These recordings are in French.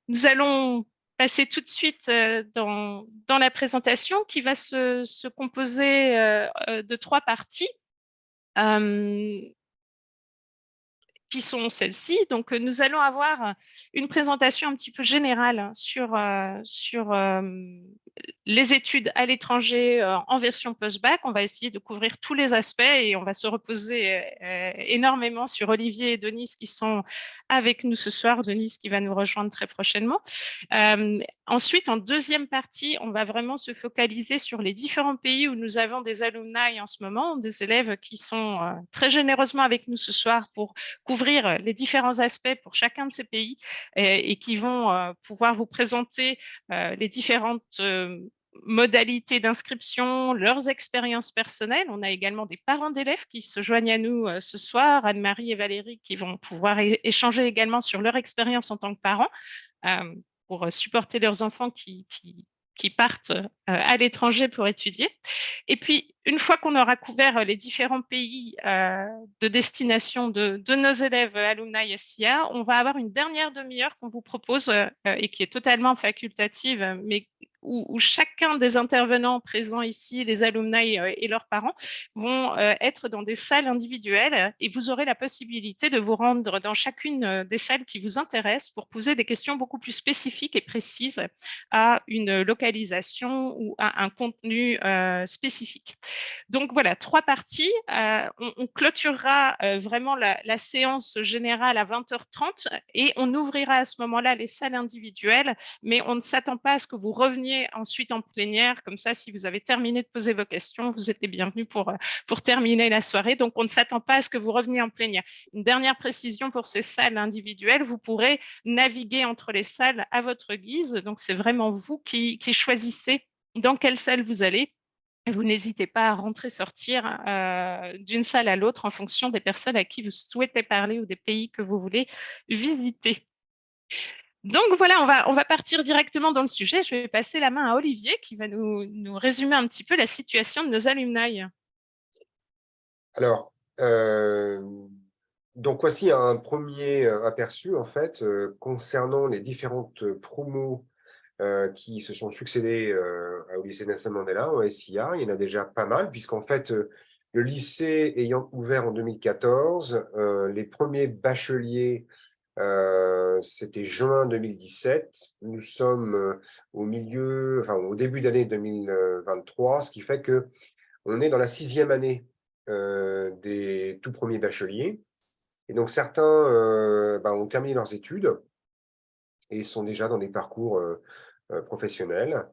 Nous allons passer tout de suite dans la présentation qui va se composer de trois parties. Euh, qui sont celles-ci. Donc, nous allons avoir une présentation un petit peu générale sur les études à l'étranger en version post-bac. On va essayer de couvrir tous les aspects et on va se reposer énormément sur Olivier et Denise qui sont avec nous ce soir. Denise qui va nous rejoindre très prochainement. Ensuite, en deuxième partie, on va vraiment se focaliser sur les différents pays où nous avons des alumni en ce moment, des élèves qui sont très généreusement avec nous ce soir pour couvrir les différents aspects pour chacun de ces pays et qui vont pouvoir vous présenter les différentes modalités d'inscription, leurs expériences personnelles. On a également des parents d'élèves qui se joignent à nous ce soir, Anne-Marie et Valérie, qui vont pouvoir échanger également sur leur expérience en tant que parents pour supporter leurs enfants qui partent à l'étranger pour étudier. Et puis, une fois qu'on aura couvert les différents pays de destination de nos élèves alumni SIA, on va avoir une dernière demi-heure qu'on vous propose et qui est totalement facultative, mais où chacun des intervenants présents ici, les alumni et leurs parents, vont être dans des salles individuelles et vous aurez la possibilité de vous rendre dans chacune des salles qui vous intéressent pour poser des questions beaucoup plus spécifiques et précises à une localisation ou à un contenu spécifique. Donc voilà, trois parties. On clôturera vraiment la séance générale à 20h30 et on ouvrira à ce moment-là les salles individuelles, mais on ne s'attend pas à ce que vous reveniez ensuite en plénière. Comme ça, si vous avez terminé de poser vos questions, vous êtes les bienvenus pour terminer la soirée. Donc, on ne s'attend pas à ce que vous reveniez en plénière. Une dernière précision pour ces salles individuelles, vous pourrez naviguer entre les salles à votre guise. Donc, c'est vraiment vous qui choisissez dans quelle salle vous allez. Vous n'hésitez pas à rentrer, sortir d'une salle à l'autre en fonction des personnes à qui vous souhaitez parler ou des pays que vous voulez visiter. Donc voilà, on va partir directement dans le sujet. Je vais passer la main à Olivier qui va nous résumer un petit peu la situation de nos alumni. Alors, donc voici un premier aperçu en fait concernant les différentes promos qui se sont succédées au lycée Nelson Mandela, au SIA. Il y en a déjà pas mal, puisqu'en fait, le lycée ayant ouvert en 2014, les premiers bacheliers, c'était juin 2017. Nous sommes au début d'année 2023, ce qui fait que on est dans la 6e année des tout premiers bacheliers. Et donc certains ont terminé leurs études et sont déjà dans des parcours professionnels.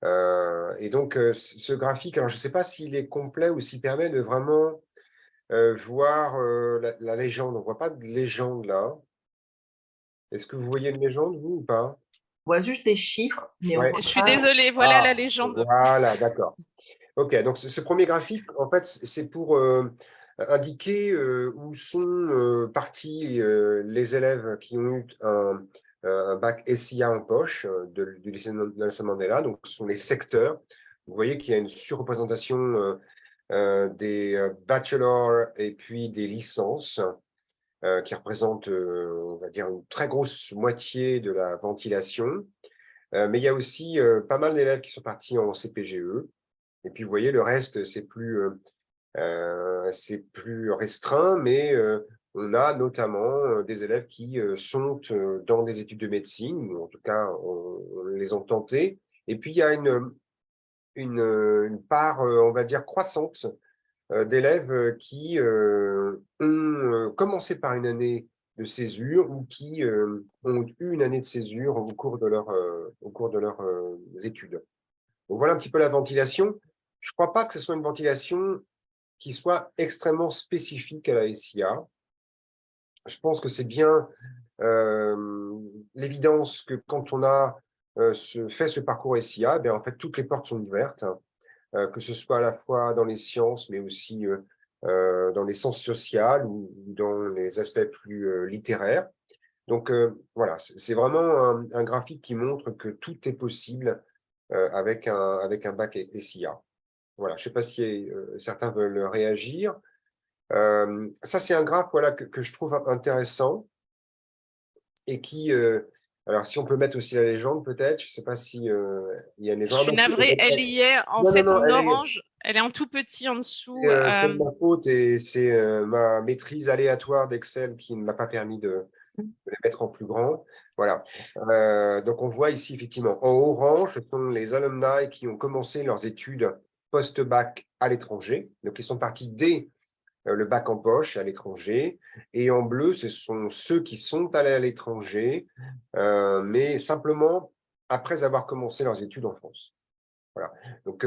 Et donc ce graphique, alors je ne sais pas s'il est complet ou s'il permet de vraiment voir la légende. On ne voit pas de légende là. Est-ce que vous voyez une légende, vous, ou pas? On voit juste des chiffres, mais on Ouais. voit Je suis pas. désolée, voilà la Ah, légende. voilà, d'accord. Ok, donc ce premier graphique, en fait, c'est pour indiquer où sont partis les élèves qui ont eu un bac SIA en poche du lycée Nelson Mandela. Donc, ce sont les secteurs. Vous voyez qu'il y a une surreprésentation des bachelors et puis des licences qui représentent, on va dire, une très grosse moitié de la ventilation. Mais il y a aussi pas mal d'élèves qui sont partis en CPGE. Et puis, vous voyez, le reste, c'est plus restreint, mais on a notamment des élèves qui sont dans des études de médecine, ou en tout cas, on les ont tentés. Et puis, il y a une part, on va dire, croissante d'élèves qui ont commencé par une année de césure ou qui ont eu une année de césure au cours de leurs études. Donc voilà un petit peu la ventilation. Je ne crois pas que ce soit une ventilation qui soit extrêmement spécifique à la SIA. Je pense que c'est bien l'évidence que quand on a fait ce parcours SIA, en fait, toutes les portes sont ouvertes, que ce soit à la fois dans les sciences, mais aussi dans les sciences sociales ou dans les aspects plus littéraires. Donc voilà, c'est vraiment un graphique qui montre que tout est possible avec un bac SIA. Voilà, je ne sais pas si certains veulent réagir. Ça, c'est un graphe voilà, que je trouve intéressant et qui Alors, si on peut mettre aussi la légende, peut-être, je ne sais pas si il y a une Je légende. suis navrée, elle y est en Non, non, fait non, en orange. Elle est en tout petit en dessous. c'est de ma faute et c'est ma maîtrise aléatoire d'Excel qui ne m'a pas permis de les mettre en plus grand. Voilà. Donc, on voit ici, effectivement, en orange, ce sont les alumni qui ont commencé leurs études post-bac à l'étranger. Donc, ils sont partis dès le bac en poche à l'étranger. Et en bleu, ce sont ceux qui sont allés à l'étranger, mais simplement après avoir commencé leurs études en France. Voilà. Donc,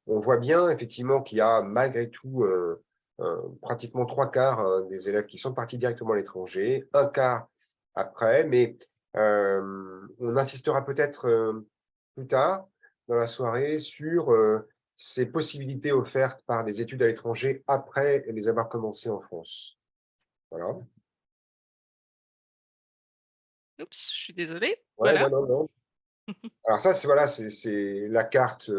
on voit bien effectivement qu'il y a malgré tout pratiquement 3/4 des élèves qui sont partis directement à l'étranger, 1/4 après, mais on insistera peut-être plus tard dans la soirée sur ces possibilités offertes par des études à l'étranger après les avoir commencées en France. Voilà. Oups, je suis désolée. Ouais, Voilà. non, non, non. Alors ça, c'est voilà, c'est la carte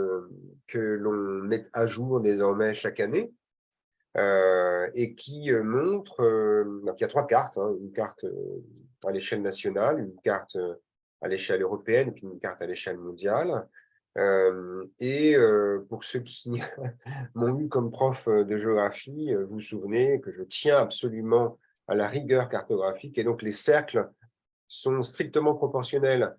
que l'on met à jour désormais chaque année et qui montre, donc il y a 3 cartes, hein, une carte à l'échelle nationale, une carte à l'échelle européenne, puis une carte à l'échelle mondiale. Et pour ceux qui m'ont eu comme prof de géographie, vous vous souvenez que je tiens absolument à la rigueur cartographique et donc les cercles sont strictement proportionnels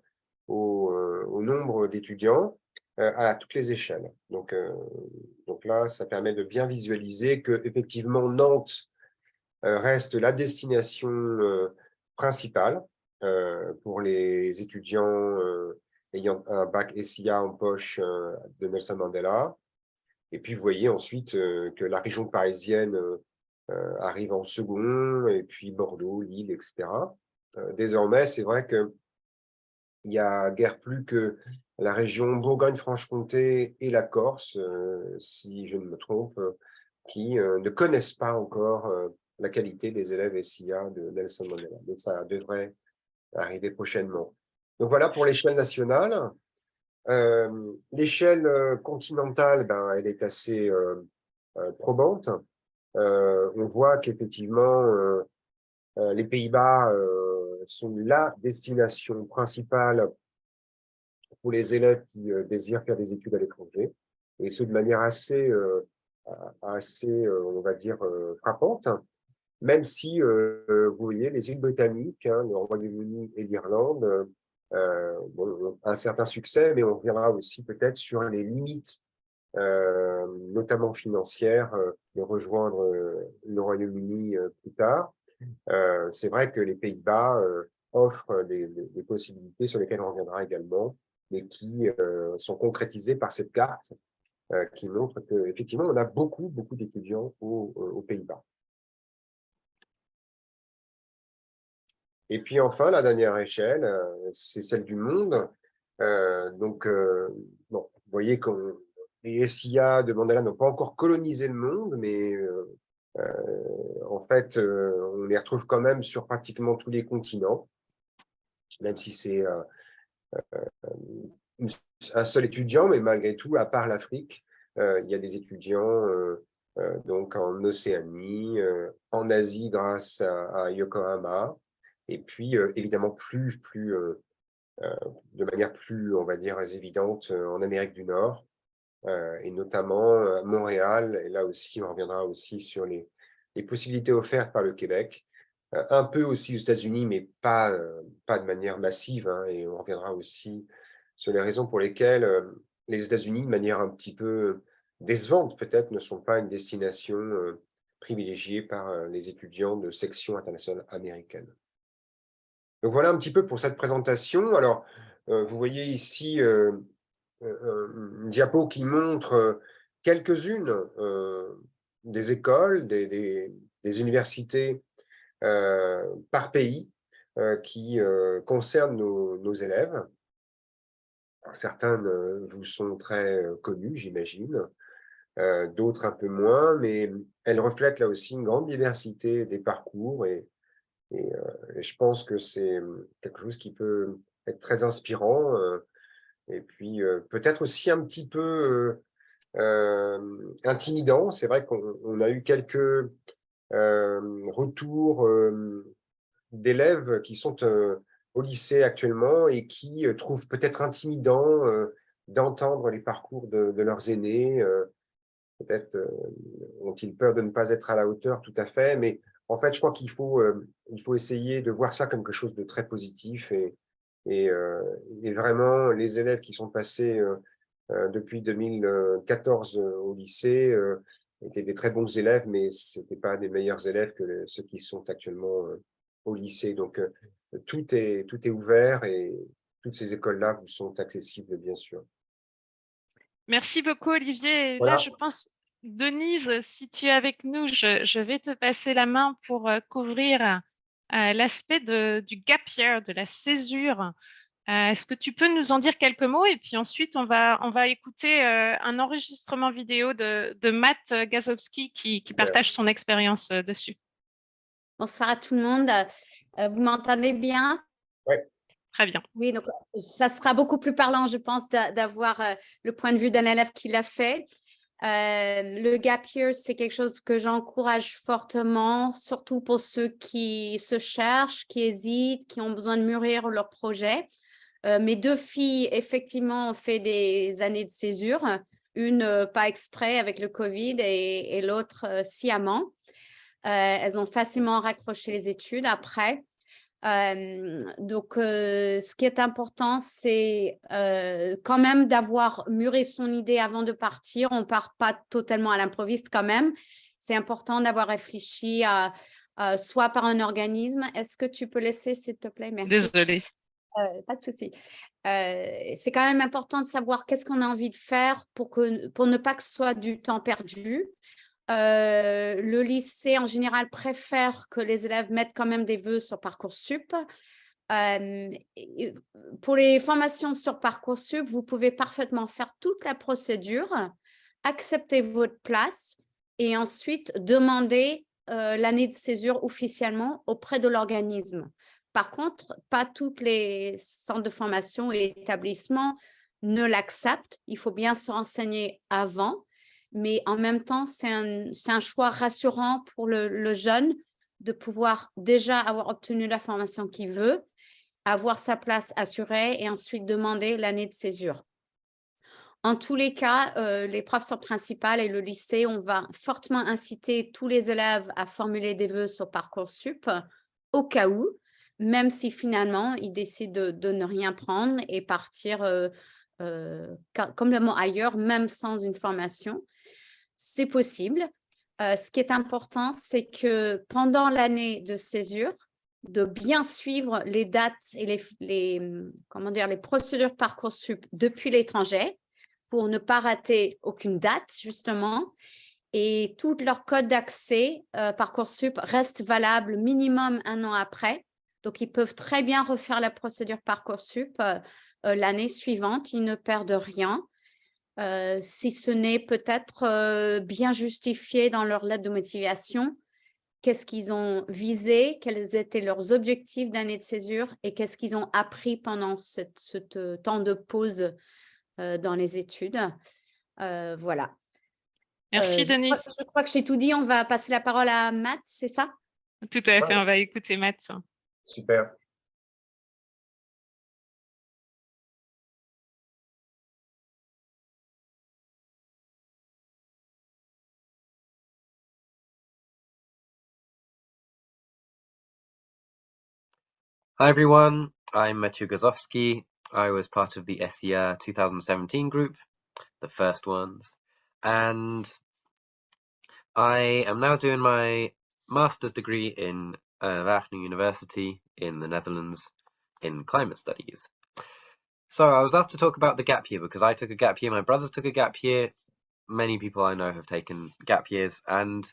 au nombre d'étudiants à toutes les échelles. Donc là, ça permet de bien visualiser que effectivement Nantes reste la destination principale pour les étudiants ayant un bac SIA en poche de Nelson Mandela. Et puis, vous voyez ensuite que la région parisienne arrive en second, et puis Bordeaux, Lille, etc. Désormais, c'est vrai qu'il n'y a guère plus que la région Bourgogne-Franche-Comté et la Corse, si je ne me trompe, qui ne connaissent pas encore la qualité des élèves SIA de Nelson Mandela. Mais ça devrait arriver prochainement. Donc voilà pour l'échelle nationale. L'échelle continentale, ben, elle est assez probante. On voit qu'effectivement, les Pays-Bas sont la destination principale pour les élèves qui désirent faire des études à l'étranger, et ce de manière assez, on va dire, frappante, même si, vous voyez, les îles britanniques, hein, le Royaume-Uni et l'Irlande, ont un certain succès, mais on reviendra aussi peut-être sur les limites, notamment financières, de rejoindre le Royaume-Uni plus tard. C'est vrai que les Pays-Bas offrent des possibilités sur lesquelles on reviendra également, mais qui sont concrétisées par cette carte qui montre qu'effectivement, on a beaucoup, beaucoup d'étudiants aux Pays-Bas. Et puis enfin, la dernière échelle, c'est celle du monde. Donc, bon, vous voyez que les SIA de Mandela n'ont pas encore colonisé le monde, mais en fait, on les retrouve quand même sur pratiquement tous les continents, même si c'est un seul étudiant, mais malgré tout, à part l'Afrique, il y a des étudiants donc en Océanie, en Asie grâce à Yokohama, et puis évidemment de manière plus, on va dire, évidente en Amérique du Nord, et notamment Montréal. Et là aussi, on reviendra aussi sur les possibilités offertes par le Québec, un peu aussi aux États-Unis, mais pas de manière massive, hein, et on reviendra aussi sur les raisons pour lesquelles les États-Unis, de manière un petit peu décevante peut-être, ne sont pas une destination privilégiée par les étudiants de section internationale américaine. Donc voilà un petit peu pour cette présentation. Alors, vous voyez ici une diapo qui montre quelques-unes des écoles, des universités par pays qui concernent nos élèves. Alors, certaines vous sont très connues, j'imagine, d'autres un peu moins, mais elles reflètent là aussi une grande diversité des parcours et je pense que c'est quelque chose qui peut être très inspirant et puis peut-être aussi un petit peu intimidant. C'est vrai qu'on a eu quelques retours d'élèves qui sont au lycée actuellement et qui trouvent peut-être intimidant d'entendre les parcours de leurs aînés. Peut-être ont-ils peur de ne pas être à la hauteur, tout à fait. Mais en fait, je crois il faut essayer de voir ça comme quelque chose de très positif et, euh, et vraiment, les élèves qui sont passés depuis 2014 au lycée étaient des très bons élèves, mais ce n'étaient pas des meilleurs élèves que ceux qui sont actuellement au lycée. Donc, tout est ouvert et toutes ces écoles-là vous sont accessibles, bien sûr. Merci beaucoup, Olivier. Et là, Voilà. je pense, Denise, si tu es avec nous, je vais te passer la main pour couvrir l'aspect du gap year, de la césure. Est-ce que tu peux nous en dire quelques mots? Et puis ensuite, on va écouter un enregistrement vidéo de Matt Gazowski qui partage son expérience dessus. Bonsoir à tout le monde. Vous m'entendez bien? Ouais. Très bien. Oui, donc ça sera beaucoup plus parlant, je pense, d'avoir le point de vue d'un élève qui l'a fait. Le gap year, c'est quelque chose que j'encourage fortement, surtout pour ceux qui se cherchent, qui hésitent, qui ont besoin de mûrir leur projet. Mes deux filles, effectivement, ont fait des années de césure, une pas exprès avec le Covid et l'autre sciemment. Elles ont facilement raccroché les études après. Donc, ce qui est important, c'est quand même d'avoir mûri son idée avant de partir. On ne part pas totalement à l'improviste quand même. C'est important d'avoir réfléchi soit par un organisme. Est-ce que tu peux laisser, s'il te plaît? Merci. Désolée. Pas de souci. C'est quand même important de savoir qu'est-ce qu'on a envie de faire pour ne pas que ce soit du temps perdu. Le lycée, en général, préfère que les élèves mettent quand même des vœux sur Parcoursup. Pour les formations sur Parcoursup, vous pouvez parfaitement faire toute la procédure, accepter votre place et ensuite demander l'année de césure officiellement auprès de l'organisme. Par contre, pas tous les centres de formation et établissements ne l'acceptent. Il faut bien se renseigner avant. Mais en même temps, c'est un choix rassurant pour le jeune de pouvoir déjà avoir obtenu la formation qu'il veut, avoir sa place assurée et ensuite demander l'année de césure. En tous les cas, les professeurs principales et le lycée, on va fortement inciter tous les élèves à formuler des vœux sur Parcoursup au cas où, même si finalement, ils décident de ne rien prendre et partir complètement ailleurs, même sans une formation. C'est possible. Ce qui est important, c'est que pendant l'année de césure, de bien suivre les dates et les procédures Parcoursup depuis l'étranger pour ne pas rater aucune date, justement. Et tout leur code d'accès Parcoursup reste valable minimum 1 an après. Donc, ils peuvent très bien refaire la procédure Parcoursup l'année suivante. Ils ne perdent rien. Si ce n'est peut-être bien justifié dans leur lettre de motivation, qu'est-ce qu'ils ont visé, quels étaient leurs objectifs d'année de césure et qu'est-ce qu'ils ont appris pendant ce temps de pause dans les études. Voilà. Merci, Denise. Je crois que j'ai tout dit. On va passer la parole à Matt, c'est ça? Tout à fait, on va écouter Matt. Super. Hi everyone, I'm Matthew Gazowski. I was part of the SER 2017 group, the first ones, and I am now doing my master's degree in Wageningen University in the Netherlands in climate studies. So I was asked to talk about the gap year because I took a gap year, my brothers took a gap year, many people I know have taken gap years, and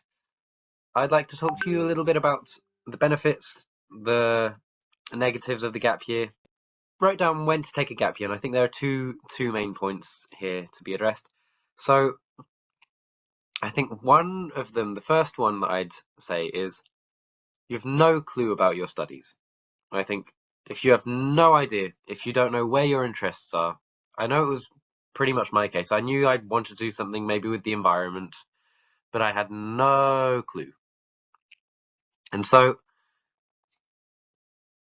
I'd like to talk to you a little bit about the benefits, the negatives of the gap year. Wrote down when to take a gap year, and I think there are two main points here to be addressed. So I think one of them, the first one that I'd say is you have no clue about your studies. I think if you have no idea, if you don't know where your interests are, I know it was pretty much my case. I knew I'd want to do something maybe with the environment, but I had no clue. And so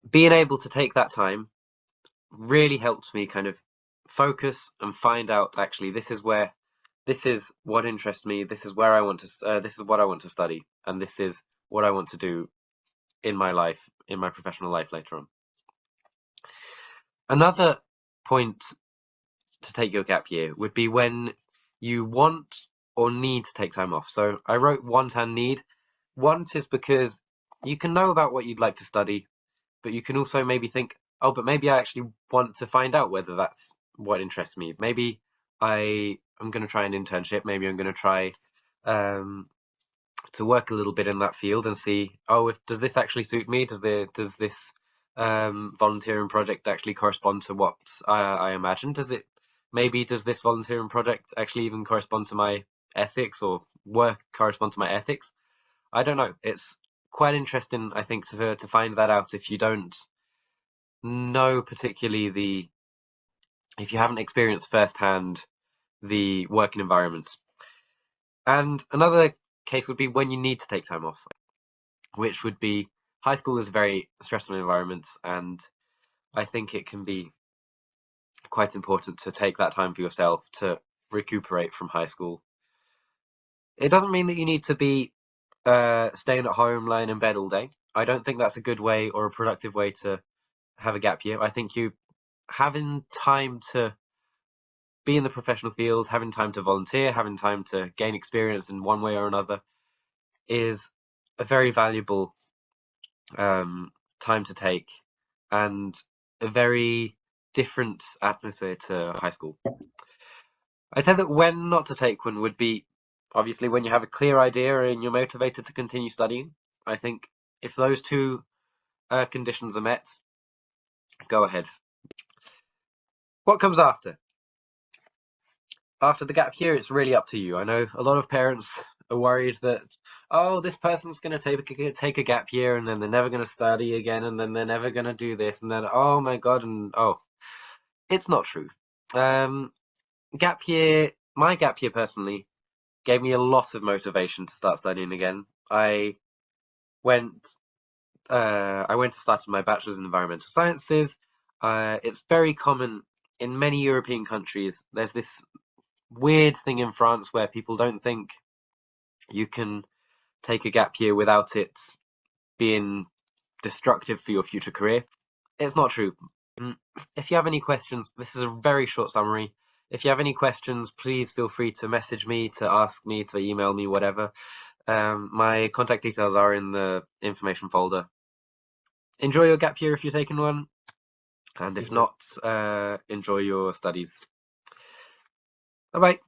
being able to take that time really helped me kind of focus and find out, actually, this is what interests me, this is where I want to, this is what I want to study, and this is what I want to do in my life, in my professional life later on. Another point to take your gap year would be when you want or need to take time off. So I wrote want and need. Want is because you can know about what you'd like to study, but you can also maybe think, oh, but maybe I actually want to find out whether that's what interests me. Maybe I'm going to try an internship. Maybe I'm going to try to work a little bit in that field and see, oh, does this actually suit me? Does this volunteering project actually correspond to what I imagined? Does this volunteering project actually even correspond to my ethics, or work correspond to my ethics? I don't know. It's quite interesting, I think, to find that out if you don't know particularly if you haven't experienced firsthand the working environment. And another case would be when you need to take time off, which would be high school is a very stressful environment, and I think it can be quite important to take that time for yourself to recuperate from high school. It doesn't mean that you need to be staying at home, lying in bed all day. I don't think that's a good way or a productive way to have a gap year. I think you having time to be in the professional field, having time to volunteer, having time to gain experience in one way or another is a very valuable time to take, and a very different atmosphere to high school. I said that when not to take one would be obviously when you have a clear idea and you're motivated to continue studying. I think if those two conditions are met, go ahead. What comes after? After the gap year, it's really up to you. I know a lot of parents are worried that, oh, this person's going to take a gap year and then they're never going to study again, and then they're never going to do this, and then, oh my God, and oh, it's not true. Gap year, my gap year personally, gave me a lot of motivation to start studying again. I went to start my bachelor's in environmental sciences. It's very common in many European countries. There's this weird thing in France where people don't think you can take a gap year without it being destructive for your future career. It's not true. If you have any questions, this is a very short summary. If you have any questions, please feel free to message me, to ask me, to email me, whatever. My contact details are in the information folder. Enjoy your gap year if you're taking one, and if not, enjoy your studies. Bye-bye.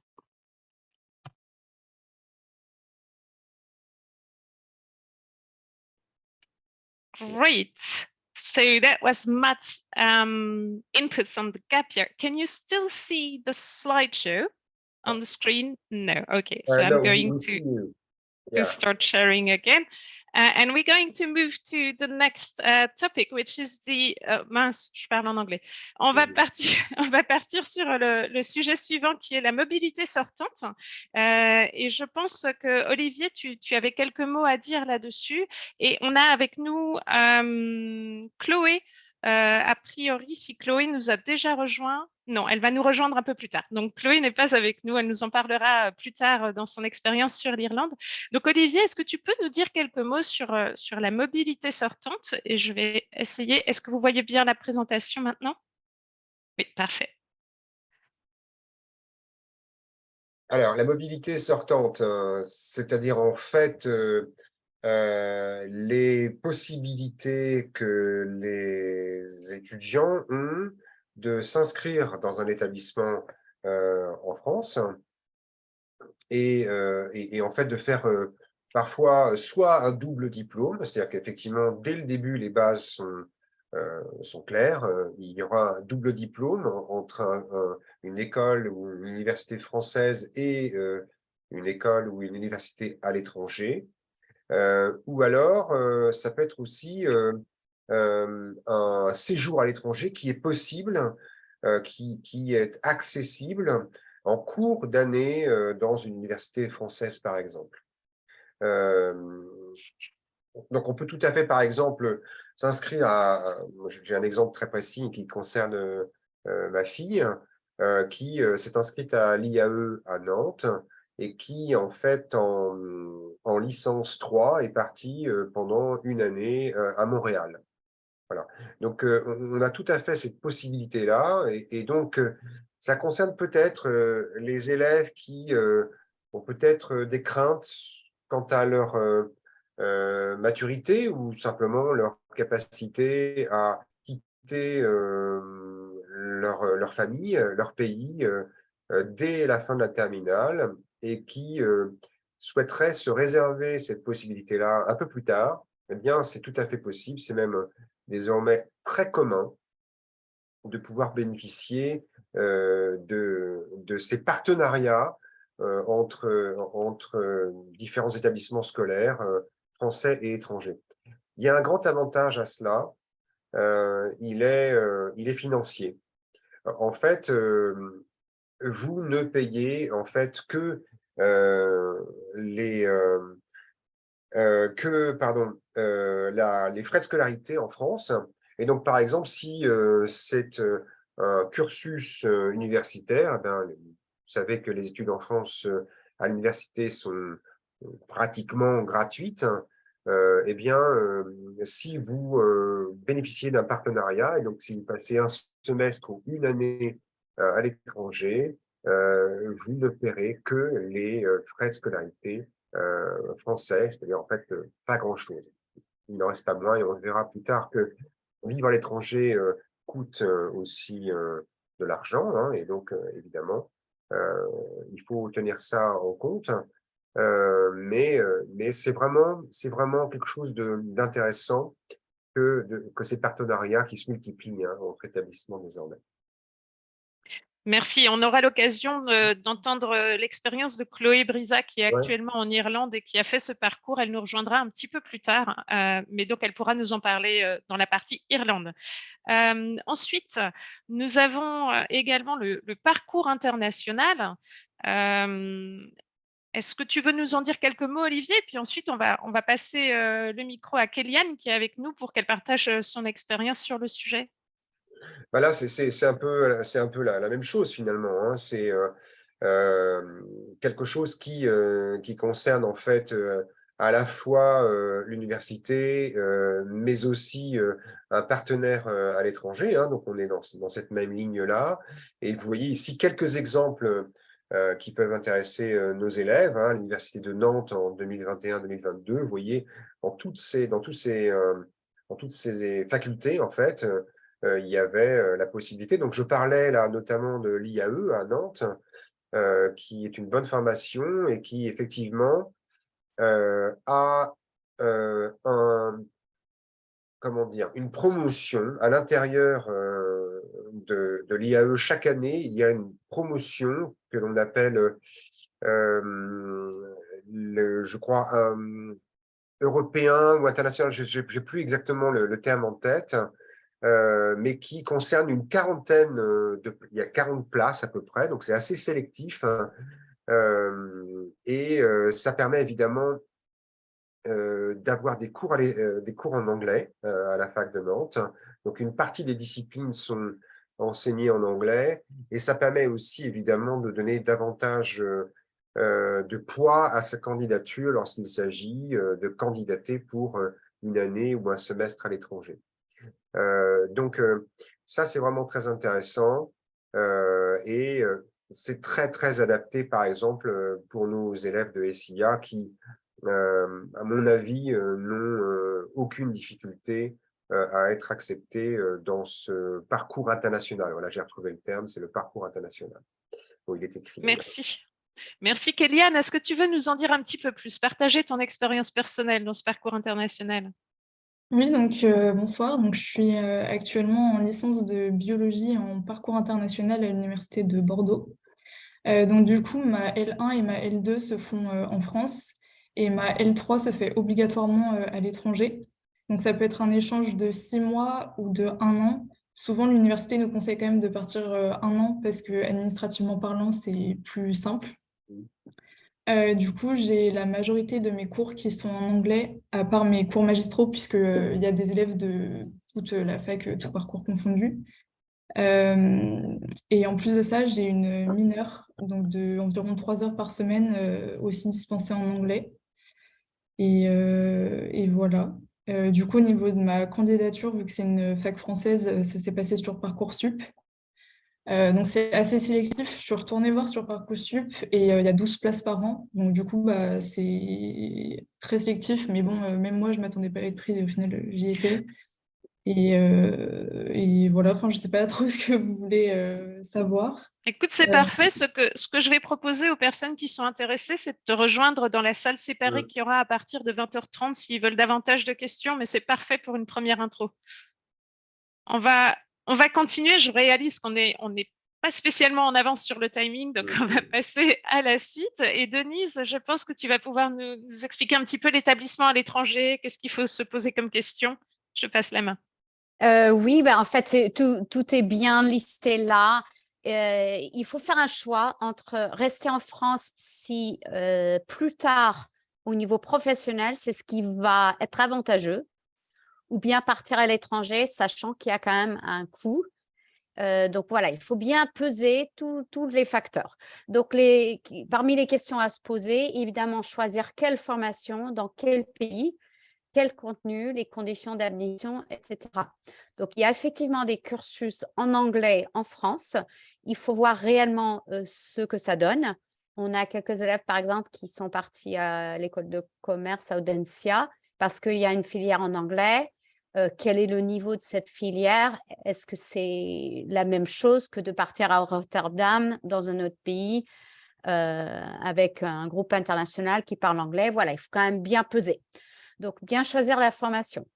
Great. So that was Matt's inputs on the gap year. Can you still see the slideshow on the screen? No. Okay. So I'm going to start sharing again. And we're going to move to the next topic, which is the... mince, je parle en anglais. On va partir sur le sujet suivant, qui est la mobilité sortante. Et je pense que, Olivier, tu avais quelques mots à dire là-dessus. Et on a avec nous Chloé. A priori, si Chloé nous a déjà rejoint, non, elle va nous rejoindre un peu plus tard. Donc, Chloé n'est pas avec nous. Elle nous en parlera plus tard dans son expérience sur l'Irlande. Donc, Olivier, est-ce que tu peux nous dire quelques mots sur la mobilité sortante? Et je vais essayer. Est-ce que vous voyez bien la présentation maintenant? Oui, parfait. Alors, la mobilité sortante, c'est-à-dire en fait les possibilités que les étudiants ont de s'inscrire dans un établissement en France et en fait de faire parfois soit un double diplôme, c'est-à-dire qu'effectivement, dès le début, les bases sont claires. Il y aura un double diplôme entre une école ou une université française et une école ou une université à l'étranger. Ou alors, ça peut être aussi un séjour à l'étranger qui est possible, qui est accessible en cours d'année dans une université française, par exemple. Donc, on peut tout à fait, par exemple, s'inscrit j'ai un exemple très précis qui concerne ma fille, qui s'est inscrite à l'IAE à Nantes et qui, en fait, en licence 3, est partie pendant une année à Montréal. Voilà. Donc, on a tout à fait cette possibilité-là. Et donc, ça concerne peut-être les élèves qui ont peut-être des craintes quant à leur maturité ou simplement leur capacité à quitter leur famille, leur pays dès la fin de la terminale et qui souhaiteraient se réserver cette possibilité-là un peu plus tard. Eh bien, c'est tout à fait possible. C'est même désormais très commun de pouvoir bénéficier de ces partenariats entre différents établissements scolaires français et étrangers. Il y a un grand avantage à cela, il est financier. En fait, vous ne payez en fait que les les frais de scolarité en France. Et donc, par exemple, si c'est un cursus universitaire, vous savez que les études en France à l'université sont pratiquement gratuites. Eh bien, si vous bénéficiez d'un partenariat, et donc si vous passez un semestre ou une année à l'étranger, vous ne paierez que les frais de scolarité français, c'est-à-dire en fait pas grand-chose. Il n'en reste pas moins et on verra plus tard que vivre à l'étranger coûte aussi de l'argent, hein, et donc évidemment, il faut tenir ça en compte. Mais c'est vraiment quelque chose d'intéressant que ces partenariats qui se multiplient entre établissements désormais. Merci. On aura l'occasion d'entendre l'expérience de Chloé Brisa, qui est actuellement en Irlande et qui a fait ce parcours. Elle nous rejoindra un petit peu plus tard, mais donc elle pourra nous en parler dans la partie Irlande. Ensuite, nous avons également le parcours international. Est-ce que tu veux nous en dire quelques mots, Olivier? Puis ensuite, on va passer le micro à Kéliane, qui est avec nous, pour qu'elle partage son expérience sur le sujet. Bah là, c'est un peu la même chose finalement, hein. C'est quelque chose qui concerne en fait à la fois l'université, mais aussi un partenaire à l'étranger, hein. Donc, on est dans cette même ligne-là. Et vous voyez ici quelques exemples qui peuvent intéresser nos élèves, hein. L'université de Nantes en 2021-2022, vous voyez, dans toutes ces facultés, en fait, il y avait la possibilité. Donc, je parlais là notamment de l'IAE à Nantes, qui est une bonne formation et qui effectivement a une promotion à l'intérieur de l'IAE. Chaque année, il y a une promotion que l'on appelle, je crois, européen ou international, je n'ai plus exactement le terme en tête, mais qui concerne une quarantaine, il y a 40 places à peu près, donc c'est assez sélectif, et ça permet évidemment d'avoir des cours en anglais à la fac de Nantes. Donc une partie des disciplines sont enseignées en anglais, et ça permet aussi évidemment de donner davantage de poids à sa candidature lorsqu'il s'agit de candidater pour une année ou un semestre à l'étranger. Donc, ça, c'est vraiment très intéressant et c'est très, très adapté, par exemple, pour nos élèves de SIA qui, à mon avis, n'ont aucune difficulté à être acceptés dans ce parcours international. Voilà, j'ai retrouvé le terme, c'est le parcours international. Bon, il est écrit. Merci. Merci, Kéliane. Est-ce que tu veux nous en dire un petit peu plus, partager ton expérience personnelle dans ce parcours international? Oui, donc bonsoir. Donc, je suis actuellement en licence de biologie en parcours international à l'Université de Bordeaux. Donc du coup, ma L1 et ma L2 se font en France et ma L3 se fait obligatoirement à l'étranger. Donc ça peut être un échange de 6 mois ou de 1 an. Souvent, l'université nous conseille quand même de partir 1 an parce que administrativement parlant, c'est plus simple. Du coup, j'ai la majorité de mes cours qui sont en anglais, à part mes cours magistraux, puisque, il y a des élèves de toute la fac, tout parcours confondu. Et en plus de ça, j'ai une mineure, donc de environ 3 heures par semaine, aussi dispensée en anglais. Et voilà. Du coup, au niveau de ma candidature, vu que c'est une fac française, ça s'est passé sur Parcoursup. Donc c'est assez sélectif. Je suis retournée voir sur Parcoursup et il y a 12 places par an. Donc du coup, bah, c'est très sélectif. Mais bon, même moi, je ne m'attendais pas à être prise et au final, j'y étais. Et voilà, enfin, je ne sais pas trop ce que vous voulez savoir. Écoute, c'est Euh, parfait. Ce que je vais proposer aux personnes qui sont intéressées, c'est de te rejoindre dans la salle séparée qu'il y aura à partir de 20h30 s'ils veulent davantage de questions, mais c'est parfait pour une première intro. On va, on va continuer. Je réalise qu'on n'est pas spécialement en avance sur le timing, donc on va passer à la suite. Et Denise, je pense que tu vas pouvoir nous expliquer un petit peu l'établissement à l'étranger, qu'est-ce qu'il faut se poser comme question. Je passe la main. Oui, ben, en fait, tout est bien listé là. Il faut faire un choix entre rester en France si plus tard, au niveau professionnel, c'est ce qui va être avantageux, ou bien partir à l'étranger, sachant qu'il y a quand même un coût. Donc voilà, il faut bien peser tous les facteurs. Donc parmi les questions à se poser, évidemment, choisir quelle formation, dans quel pays, quel contenu, les conditions d'admission, etc. Donc, il y a effectivement des cursus en anglais en France. Il faut voir réellement ce que ça donne. On a quelques élèves, par exemple, qui sont partis à l'école de commerce à Audencia parce qu'il y a une filière en anglais. Quel est le niveau de cette filière? Est-ce que c'est la même chose que de partir à Rotterdam, dans un autre pays, avec un groupe international qui parle anglais? Voilà, il faut quand même bien peser. Donc, bien choisir la formation.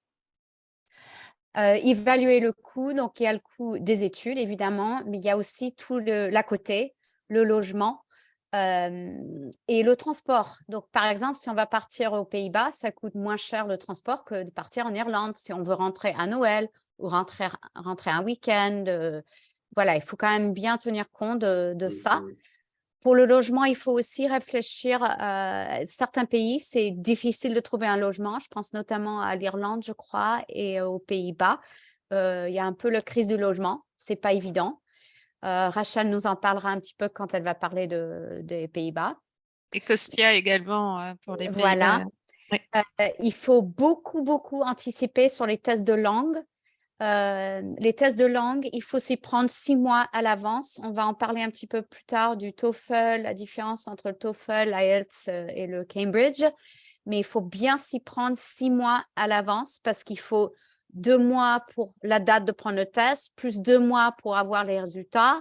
Évaluer le coût. Donc, il y a le coût des études, évidemment, mais il y a aussi tout l'à côté, le logement et le transport. Donc, par exemple, si on va partir aux Pays-Bas, ça coûte moins cher le transport que de partir en Irlande. Si on veut rentrer à Noël ou rentrer un week-end, voilà, il faut quand même bien tenir compte de ça. Pour le logement, il faut aussi réfléchir. Certains pays, c'est difficile de trouver un logement. Je pense notamment à l'Irlande, je crois, et aux Pays-Bas. Il y a un peu la crise du logement. Ce n'est pas évident. Rachel nous en parlera un petit peu quand elle va parler des Pays-Bas. Et Costia également pour les Voilà. Pays-Bas. Ouais. Il faut beaucoup anticiper sur les tests de langue. Les tests de langue, il faut s'y prendre 6 mois à l'avance. On va en parler un petit peu plus tard du TOEFL, la différence entre le TOEFL, l'IELTS et le Cambridge. Mais il faut bien s'y prendre 6 mois à l'avance parce qu'il faut 2 mois pour la date de prendre le test, plus 2 mois pour avoir les résultats,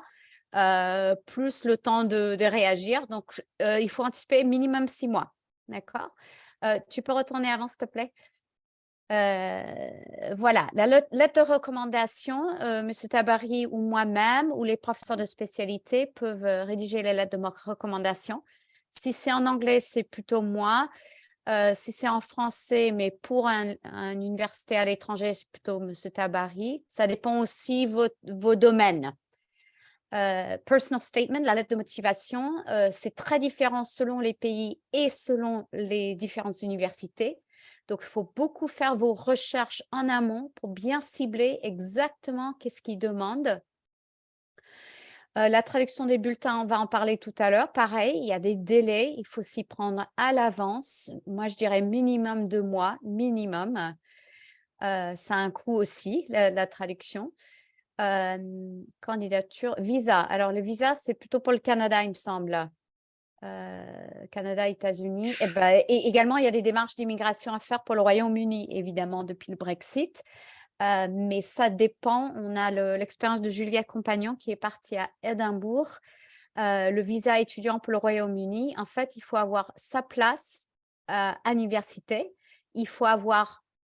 plus le temps de réagir. Donc, il faut anticiper minimum 6 mois. D'accord? Tu peux retourner avant, s'il te plaît? Voilà, la lettre de recommandation, M. Tabary ou moi-même ou les professeurs de spécialité peuvent rédiger les lettres de recommandation. Si c'est en anglais, c'est plutôt moi. Si c'est en français, mais pour une université à l'étranger, c'est plutôt M. Tabary. Ça dépend aussi vos domaines. Personal statement, la lettre de motivation, c'est très différent selon les pays et selon les différentes universités. Donc, il faut beaucoup faire vos recherches en amont pour bien cibler exactement qu'est-ce qu'ils demandent. La traduction des bulletins, on va en parler tout à l'heure. Pareil, il y a des délais, il faut s'y prendre à l'avance. Moi, je dirais minimum 2 mois, minimum. Ça a un coût aussi, la traduction. Candidature, visa. Alors, le visa, c'est plutôt pour le Canada, il me semble. Canada, États-Unis. Et également, il y a des démarches d'immigration à faire pour le Royaume-Uni, évidemment, depuis le Brexit. Mais ça dépend. On a l'expérience de Juliette Compagnon qui est partie à Édimbourg. Le visa étudiant pour le Royaume-Uni, en fait, il faut avoir sa place à l'université. Il faut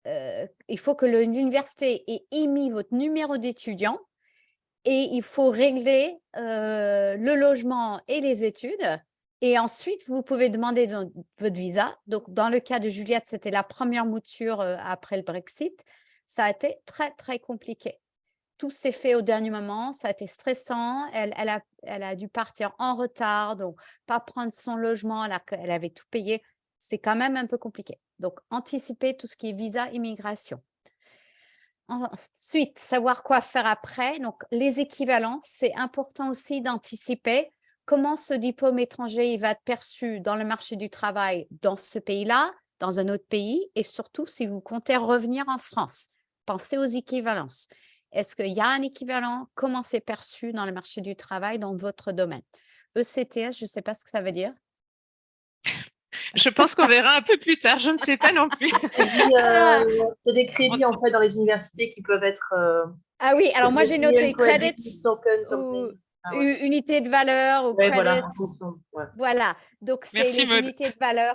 que l'université ait émis votre numéro d'étudiant et il faut régler le logement et les études. Et ensuite, vous pouvez demander votre visa. Donc, dans le cas de Juliette, c'était la première mouture après le Brexit. Ça a été très, très compliqué. tout s'est fait au dernier moment, ça a été stressant, elle a dû partir en retard, donc pas prendre son logement alors qu'elle avait tout payé. C'est quand même un peu compliqué. Donc, anticiper tout ce qui est visa, immigration. Ensuite, savoir quoi faire après. Donc, les équivalences, c'est important aussi d'anticiper comment ce diplôme étranger il va être perçu dans le marché du travail dans ce pays-là, dans un autre pays, et surtout si vous comptez revenir en France. Pensez aux équivalences. Est-ce qu'il y a un équivalent? Comment c'est perçu dans le marché du travail dans votre domaine? ECTS, je ne sais pas ce que ça veut dire. Je pense qu'on verra un peu plus tard. Je ne sais pas non plus. C'est des crédits en fait dans les universités qui peuvent être. Ah oui, alors moi j'ai noté credits, credits token, ou something. Ah ouais. unité de valeur ou Ouais, credits. voilà, en fonction, ouais. Voilà, donc c'est Merci, les Maud. unités de valeur.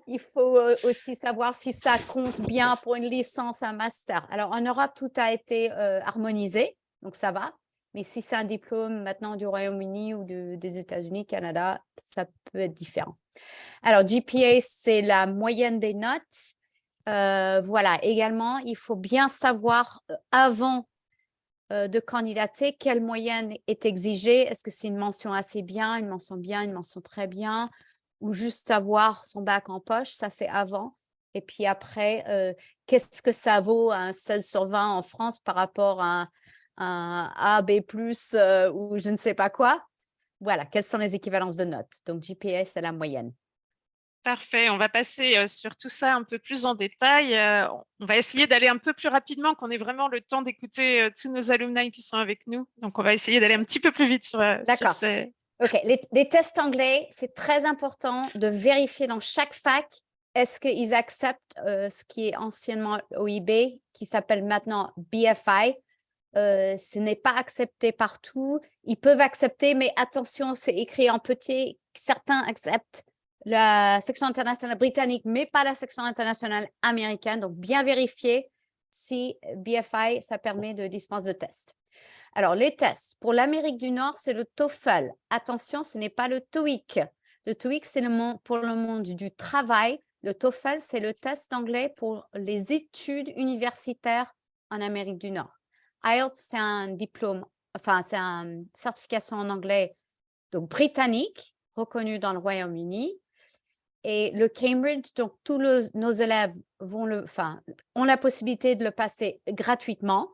Il faut aussi savoir si ça compte bien pour une licence, un master. Alors en Europe, tout a été harmonisé, donc ça va. Mais si c'est un diplôme maintenant du Royaume-Uni ou des États-Unis, Canada, ça peut être différent. Alors GPA, c'est la moyenne des notes. Voilà, également, il faut bien savoir avant de candidater quelle moyenne est exigée. Est-ce que c'est une mention assez bien, une mention très bien, ou juste avoir son bac en poche, ça c'est avant. Et puis après, qu'est-ce que ça vaut un 16 sur 20 en France par rapport à un A, B+, ou je ne sais pas quoi. Voilà, quelles sont les équivalences de notes. Donc GPA, c'est la moyenne. Parfait. On va passer sur tout ça un peu plus en détail. On va essayer d'aller un peu plus rapidement, qu'on ait vraiment le temps d'écouter tous nos alumni qui sont avec nous. Donc, on va essayer d'aller un petit peu plus vite sur ces… OK. Les tests anglais, c'est très important de vérifier dans chaque fac, est-ce qu'ils acceptent ce qui est anciennement OIB, qui s'appelle maintenant BFI. Ce n'est pas accepté partout. Ils peuvent accepter, mais attention, c'est écrit en petit. Certains acceptent la section internationale britannique, mais pas la section internationale américaine. Donc, bien vérifier si BFI, ça permet de dispense de tests. Alors, les tests. Pour l'Amérique du Nord, c'est le TOEFL. Attention, ce n'est pas le TOEIC. Le TOEIC, c'est pour le monde du travail. Le TOEFL, c'est le test d'anglais pour les études universitaires en Amérique du Nord. IELTS, c'est un diplôme, enfin, c'est une certification en anglais donc britannique, reconnue dans le Royaume-Uni. Et le Cambridge, donc tous nos élèves ont la possibilité de le passer gratuitement.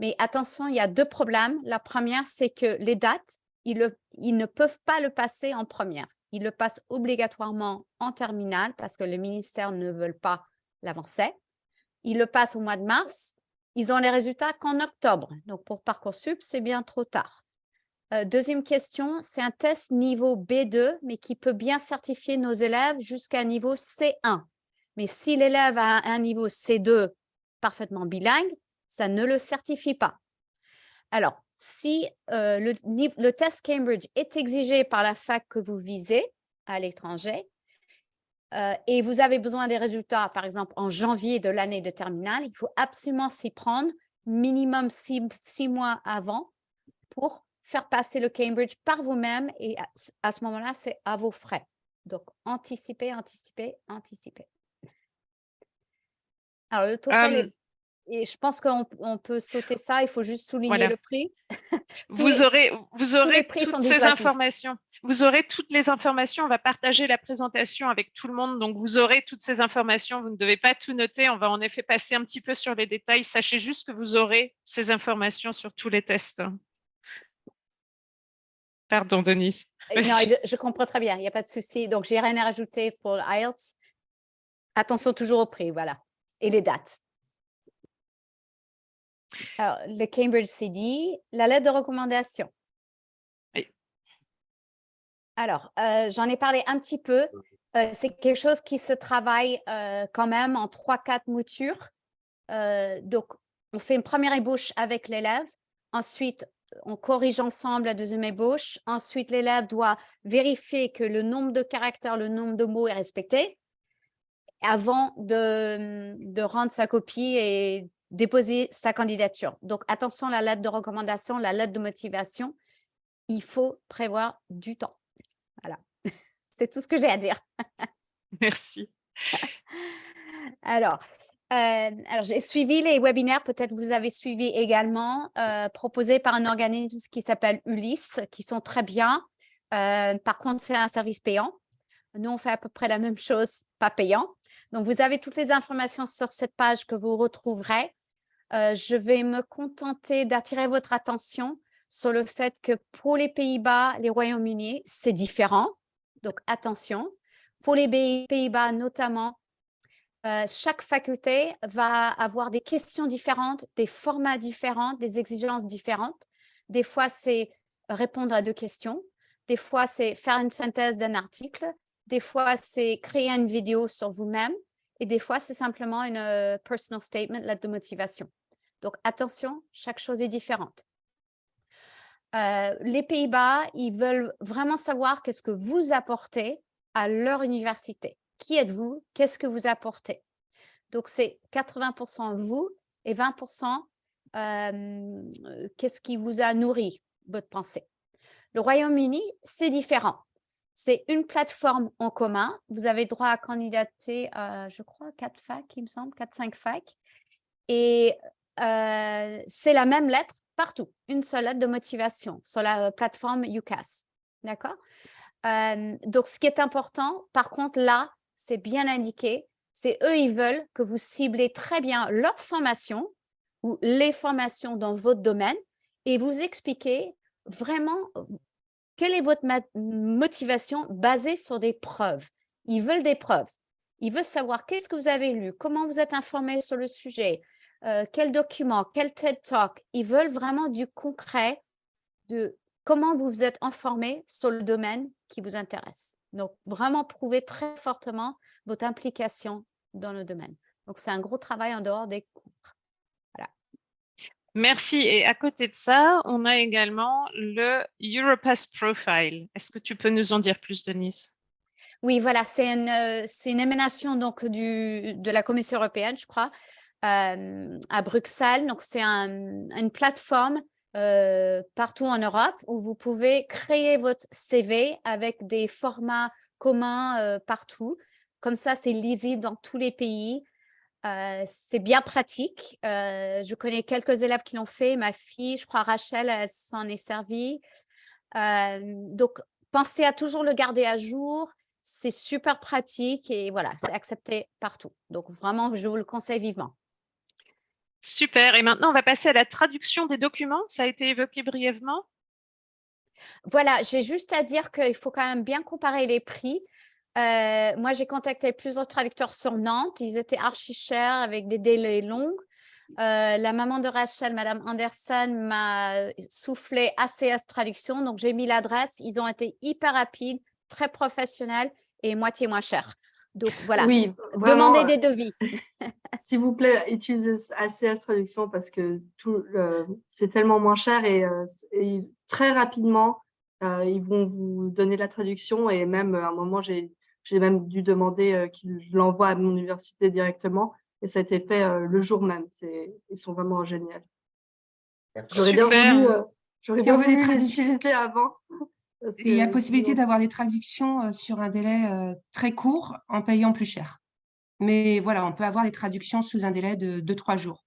Mais attention, il y a deux problèmes. La première, c'est que les dates, ils ne peuvent pas le passer en première. Ils le passent obligatoirement en terminale parce que le ministère ne veut pas l'avancer. Ils le passent au mois de mars. Ils ont les résultats qu'en octobre. Donc, pour Parcoursup, c'est bien trop tard. Deuxième question, c'est un test niveau B2, mais qui peut bien certifier nos élèves jusqu'à niveau C1. Mais si l'élève a un niveau C2 parfaitement bilingue, ça ne le certifie pas. Alors, si le test Cambridge est exigé par la fac que vous visez à l'étranger et vous avez besoin des résultats, par exemple, en janvier de l'année de terminale, il faut absolument s'y prendre minimum 6 mois avant pour faire passer le Cambridge par vous-même et à ce moment-là, c'est à vos frais. Donc, anticipez. Alors, le TOEFL, et je pense qu'on peut sauter ça, il faut juste souligner le prix. Vous aurez prix toutes ces informations. Vous aurez toutes les informations. On va partager la présentation avec tout le monde. Donc, vous aurez toutes ces informations. Vous ne devez pas tout noter. On va en effet passer un petit peu sur les détails. Sachez juste que vous aurez ces informations sur tous les tests. Pardon, Denise. Non, je comprends très bien. Il n'y a pas de souci. Donc, j'ai rien à rajouter pour IELTS. Attention toujours au prix, voilà. Et les dates. Alors, le Cambridge CD, la lettre de recommandation. Oui. Alors, j'en ai parlé un petit peu. C'est quelque chose qui se travaille quand même en 3-4 moutures. Donc, on fait une première ébauche avec l'élève. Ensuite, on corrige ensemble la deuxième ébauche. Ensuite, l'élève doit vérifier que le nombre de caractères, le nombre de mots est respecté avant de rendre sa copie et déposer sa candidature. Donc, attention, la lettre de recommandation, la lettre de motivation, il faut prévoir du temps. Voilà, c'est tout ce que j'ai à dire. Merci. Alors, Alors, j'ai suivi les webinaires, peut-être vous avez suivi également, proposés par un organisme qui s'appelle Ulysse, qui sont très bien. Par contre, c'est un service payant. Nous, on fait à peu près la même chose, pas payant. Donc, vous avez toutes les informations sur cette page que vous retrouverez. Je vais me contenter d'attirer votre attention sur le fait que pour les Pays-Bas, les Royaumes-Unis, c'est différent. Donc, attention. Pour les Pays-Bas notamment, chaque faculté va avoir des questions différentes, des formats différents, des exigences différentes. Des fois, c'est répondre à 2 questions. Des fois, c'est faire une synthèse d'un article. Des fois, c'est créer une vidéo sur vous-même. Et des fois, c'est simplement une personal statement, lettre de motivation. Donc, attention, chaque chose est différente. Les Pays-Bas, ils veulent vraiment savoir qu'est-ce que vous apportez à leur université. Qui êtes-vous? Qu'est-ce que vous apportez? Donc, c'est 80% vous et 20% qu'est-ce qui vous a nourri votre pensée. Le Royaume-Uni, c'est différent. C'est une plateforme en commun. Vous avez droit à candidater, je crois, 4 facs, il me semble, 4-5 facs. Et c'est la même lettre partout, une seule lettre de motivation sur la plateforme UCAS. D'accord? Donc, ce qui est important, par contre, là, c'est bien indiqué, c'est eux, ils veulent que vous ciblez très bien leur formation ou les formations dans votre domaine et vous expliquez vraiment quelle est votre motivation basée sur des preuves. Ils veulent des preuves. Ils veulent savoir qu'est-ce que vous avez lu, comment vous êtes informé sur le sujet, quel document, quel TED Talk. Ils veulent vraiment du concret de comment vous vous êtes informé sur le domaine qui vous intéresse. Donc, vraiment prouver très fortement votre implication dans le domaine. Donc, c'est un gros travail en dehors des cours. Voilà. Merci. Et à côté de ça, on a également le Europass Profile. Est-ce que tu peux nous en dire plus, Denise? Oui, voilà, c'est une émanation donc, de la Commission européenne, je crois, à Bruxelles. Donc, c'est une plateforme partout en Europe où vous pouvez créer votre CV avec des formats communs partout. Comme ça, c'est lisible dans tous les pays. C'est bien pratique. Je connais quelques élèves qui l'ont fait. Ma fille, je crois Rachel, elle s'en est servie. Donc, pensez à toujours le garder à jour. C'est super pratique et voilà, c'est accepté partout. Donc, vraiment, je vous le conseille vivement. Super. Et maintenant, on va passer à la traduction des documents. Ça a été évoqué brièvement. Voilà, j'ai juste à dire qu'il faut quand même bien comparer les prix. Moi, j'ai contacté plusieurs traducteurs sur Nantes. Ils étaient archi chers avec des délais longs. La maman de Rachel, Madame Anderson, m'a soufflé ACS Traduction. Donc, j'ai mis l'adresse. Ils ont été hyper rapides, très professionnels et moitié moins chers. Donc, voilà. Oui, vraiment, demandez des devis. s'il vous plaît, utilisez ACS Traduction parce que c'est tellement moins cher et très rapidement, ils vont vous donner la traduction et même à un moment, j'ai même dû demander qu'ils l'envoient à mon université directement et ça a été fait le jour même. Ils sont vraiment géniaux. J'aurais bien voulu les utiliser avant. Il y a possibilité d'avoir des traductions sur un délai très court en payant plus cher. Mais voilà, on peut avoir des traductions sous un délai de 2-3 jours.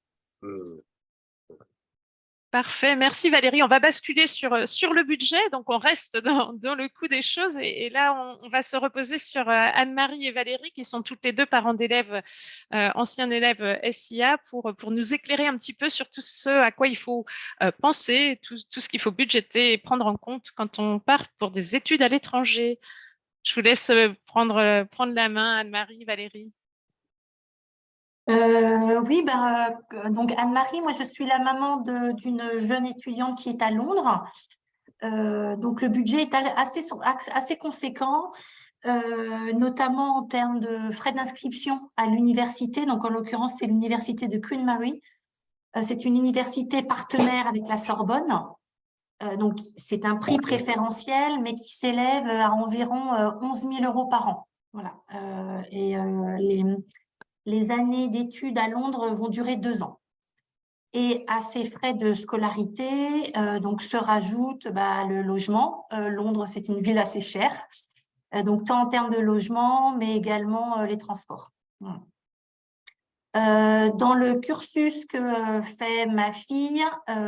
Parfait. Merci Valérie. On va basculer sur le budget. Donc, on reste dans le coût des choses. Et là, on va se reposer sur Anne-Marie et Valérie, qui sont toutes les deux parents d'élèves, anciens élèves SIA, pour nous éclairer un petit peu sur tout ce à quoi il faut penser, tout ce qu'il faut budgéter et prendre en compte quand on part pour des études à l'étranger. Je vous laisse prendre la main, Anne-Marie, Valérie. Oui, donc Anne-Marie, moi je suis la maman d'une jeune étudiante qui est à Londres. Donc le budget est assez conséquent, notamment en termes de frais d'inscription à l'université. Donc en l'occurrence, c'est l'université de Queen Mary. C'est une université partenaire avec la Sorbonne. Donc c'est un prix préférentiel, mais qui s'élève à environ 11 000 € par an. Voilà. Les années d'études à Londres vont durer 2 ans. Et à ces frais de scolarité, donc se rajoute le logement. Londres, c'est une ville assez chère, donc tant en termes de logement, mais également les transports. Dans le cursus que fait ma fille,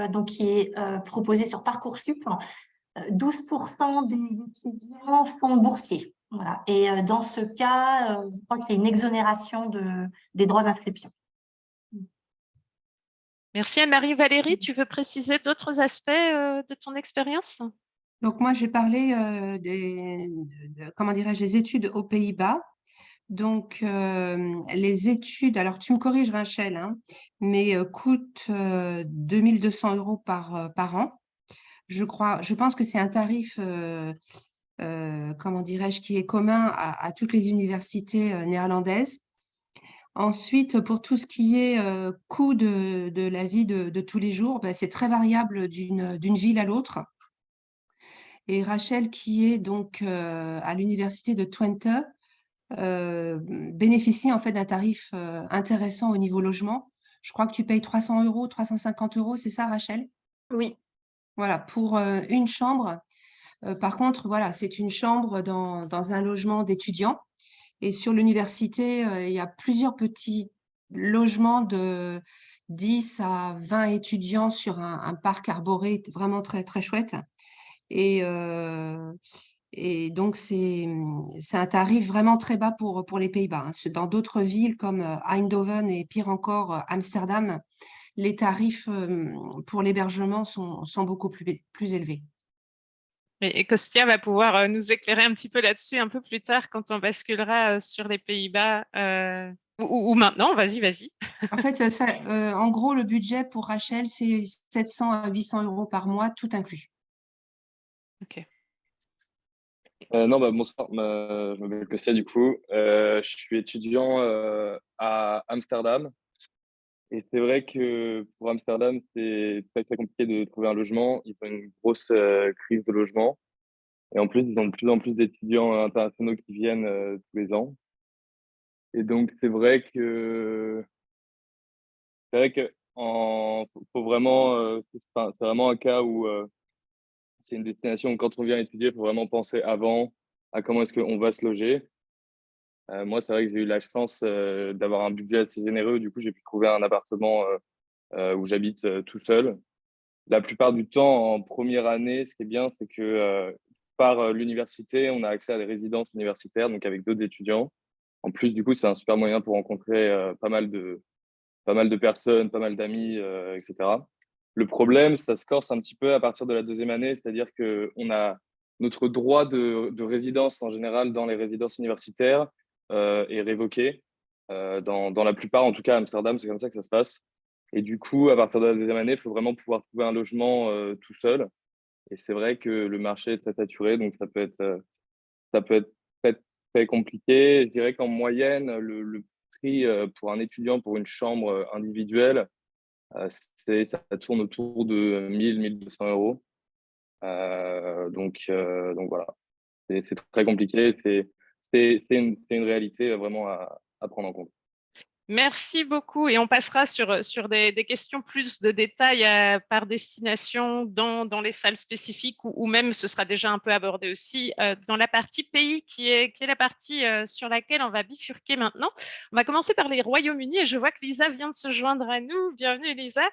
donc qui est proposé sur Parcoursup, 12% des étudiants sont boursiers. Voilà. Et dans ce cas, je crois qu'il y a une exonération des droits d'inscription. Merci Anne-Marie. Valérie, tu veux préciser d'autres aspects de ton expérience? Donc moi, j'ai parlé comment dirais-je, des études aux Pays-Bas. Donc les études, alors tu me corriges Rachel, hein, mais coûtent 2200 € par an. Je pense que c'est un tarif, comment dirais-je, qui est commun à toutes les universités néerlandaises. Ensuite, pour tout ce qui est coût de la vie de tous les jours, ben, c'est très variable d'une ville à l'autre. Et Rachel, qui est donc à l'université de Twente, bénéficie en fait d'un tarif intéressant au niveau logement. Je crois que tu payes 300 €, 350 €, c'est ça, Rachel? Oui. Voilà, pour une chambre. Par contre, voilà, c'est une chambre dans un logement d'étudiants. Et sur l'université, il y a plusieurs petits logements de 10 à 20 étudiants sur un parc arboré vraiment très, très chouette. Et donc, c'est un tarif vraiment très bas pour les Pays-Bas, hein. Dans d'autres villes comme Eindhoven et pire encore Amsterdam, les tarifs pour l'hébergement sont beaucoup plus élevés. Et Kostia va pouvoir nous éclairer un petit peu là-dessus un peu plus tard quand on basculera sur les Pays-Bas. Ou maintenant, vas-y. En fait, en gros, le budget pour Rachel, c'est 700 à 800 € par mois, tout inclus. Ok. Non, bonsoir, je m'appelle Kostia du coup. Je suis étudiant à Amsterdam. Et c'est vrai que pour Amsterdam, c'est très, très compliqué de trouver un logement. Ils ont une grosse crise de logement. Et en plus, ils ont de plus en plus d'étudiants internationaux qui viennent tous les ans. Et donc, faut vraiment, c'est vraiment un cas où c'est une destination où quand on vient étudier, il faut vraiment penser avant à comment est-ce qu'on va se loger. Moi, c'est vrai que j'ai eu la chance d'avoir un budget assez généreux. Du coup, j'ai pu trouver un appartement où j'habite tout seul. La plupart du temps, en première année, ce qui est bien, c'est que par l'université, on a accès à des résidences universitaires, donc avec d'autres étudiants. En plus, du coup, c'est un super moyen pour rencontrer pas mal de personnes, pas mal d'amis, etc. Le problème, ça se corse un petit peu à partir de la deuxième année, c'est-à-dire qu'on a notre droit de résidence en général dans les résidences universitaires est révoqué. Dans la plupart, en tout cas à Amsterdam, c'est comme ça que ça se passe. Et du coup, à partir de la deuxième année, il faut vraiment pouvoir trouver un logement tout seul. Et c'est vrai que le marché est très saturé, donc ça peut être très, très compliqué. Je dirais qu'en moyenne, le prix pour un étudiant pour une chambre individuelle, ça tourne autour de 1 200 €. Donc voilà, c'est très compliqué. C'est une réalité vraiment à prendre en compte. Merci beaucoup. Et on passera sur des questions plus de détails par destination dans les salles spécifiques ou même ce sera déjà un peu abordé aussi dans la partie pays qui est la partie sur laquelle on va bifurquer maintenant. On va commencer par les Royaumes-Unis et je vois que Lisa vient de se joindre à nous. Bienvenue Lisa.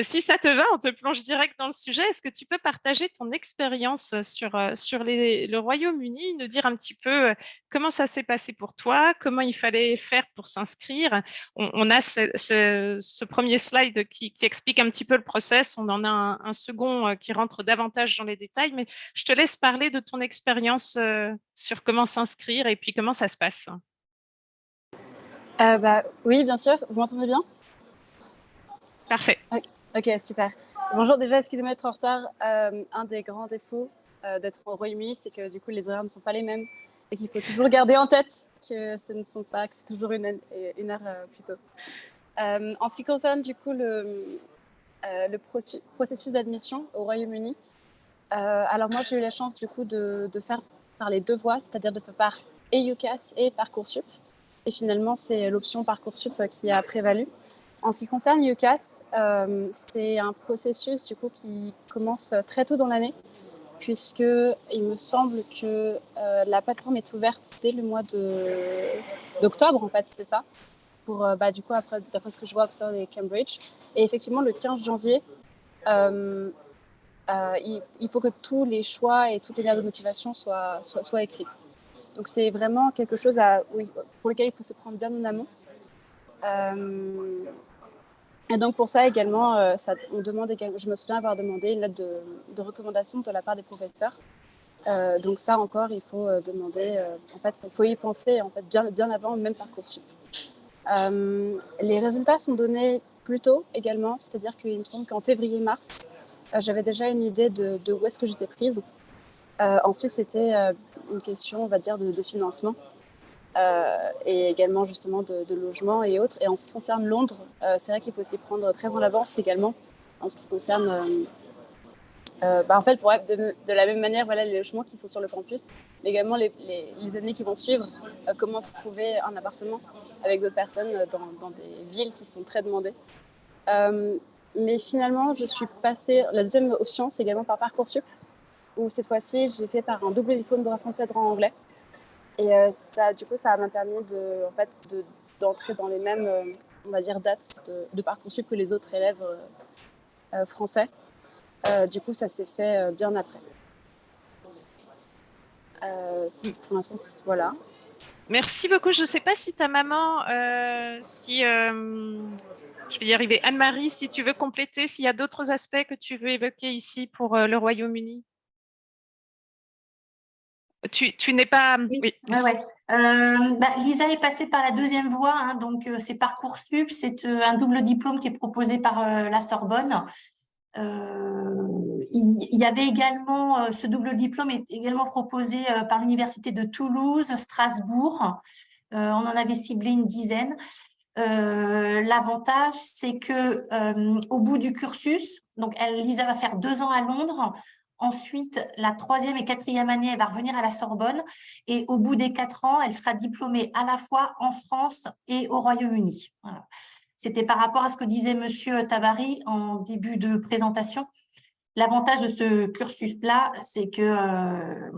Si ça te va, on te plonge direct dans le sujet. Est-ce que tu peux partager ton expérience sur le Royaume-Uni, nous dire un petit peu comment ça s'est passé pour toi, comment il fallait faire pour s'inscrire? On a ce premier slide qui explique un petit peu le process. On en a un second qui rentre davantage dans les détails, mais je te laisse parler de ton expérience sur comment s'inscrire et puis comment ça se passe. Oui, bien sûr. Vous m'entendez bien? Parfait. Ok, super. Bonjour, déjà, excusez-moi d'être en retard. Un des grands défauts d'être au Royaume-Uni, c'est que du coup, les horaires ne sont pas les mêmes et qu'il faut toujours garder en tête que ce ne sont pas, que c'est toujours une heure plus tôt. En ce qui concerne du coup le processus d'admission au Royaume-Uni, alors moi j'ai eu la chance du coup de faire par les deux voies, c'est-à-dire de faire par UCAS et Parcoursup. Et finalement, c'est l'option Parcoursup qui a prévalu. En ce qui concerne UCAS, c'est un processus du coup qui commence très tôt dans l'année, puisque il me semble que la plateforme est ouverte, c'est le mois d'octobre en fait, c'est ça. pour, du coup, après, d'après ce que je vois, Oxford et Cambridge. Et effectivement, le 15 janvier, il faut que tous les choix et toutes les lettres de motivation soient écrites. Donc, c'est vraiment quelque chose pour lequel il faut se prendre bien en amont. Et donc, pour ça également, on demande également, je me souviens avoir demandé une lettre de recommandation de la part des professeurs. Donc ça encore, il faut demander, en fait, il faut y penser en fait, bien avant même Parcoursup. Les résultats sont donnés plus tôt également, c'est-à-dire qu'il me semble qu'en février-mars, j'avais déjà une idée de où est-ce que j'étais prise. Ensuite, c'était une question, on va dire, de financement et également justement de logement et autres. Et en ce qui concerne Londres, c'est vrai qu'il faut s'y prendre très en avance également en ce qui concerne... en fait, pour de la même manière, voilà, les logements qui sont sur le campus, mais également les années qui vont suivre, comment trouver un appartement avec d'autres personnes dans des villes qui sont très demandées. Mais finalement, je suis passée, la deuxième option, c'est également par Parcoursup, où cette fois-ci, j'ai fait par un double diplôme de droit français et droit anglais. Et du coup, ça m'a permis d'entrer dans les mêmes, on va dire, dates de Parcoursup que les autres élèves français. Du coup, ça s'est fait bien après. Pour l'instant, voilà. Merci beaucoup. Je ne sais pas si ta maman, je vais y arriver, Anne-Marie, si tu veux compléter, s'il y a d'autres aspects que tu veux évoquer ici pour le Royaume-Uni. Tu n'es pas... Oui, ouais. Lisa est passée par la deuxième voie, hein, donc c'est Parcoursup, c'est un double diplôme qui est proposé par la Sorbonne. Il y avait également, ce double diplôme est également proposé par l'Université de Toulouse, Strasbourg. On en avait ciblé une dizaine. L'avantage, c'est que au bout du cursus, donc Lisa va faire 2 ans à Londres. Ensuite, la 3e et 4e année, elle va revenir à la Sorbonne. Et au bout des 4 ans, elle sera diplômée à la fois en France et au Royaume-Uni. Voilà. C'était par rapport à ce que disait Monsieur Tabary en début de présentation. L'avantage de ce cursus-là, c'est que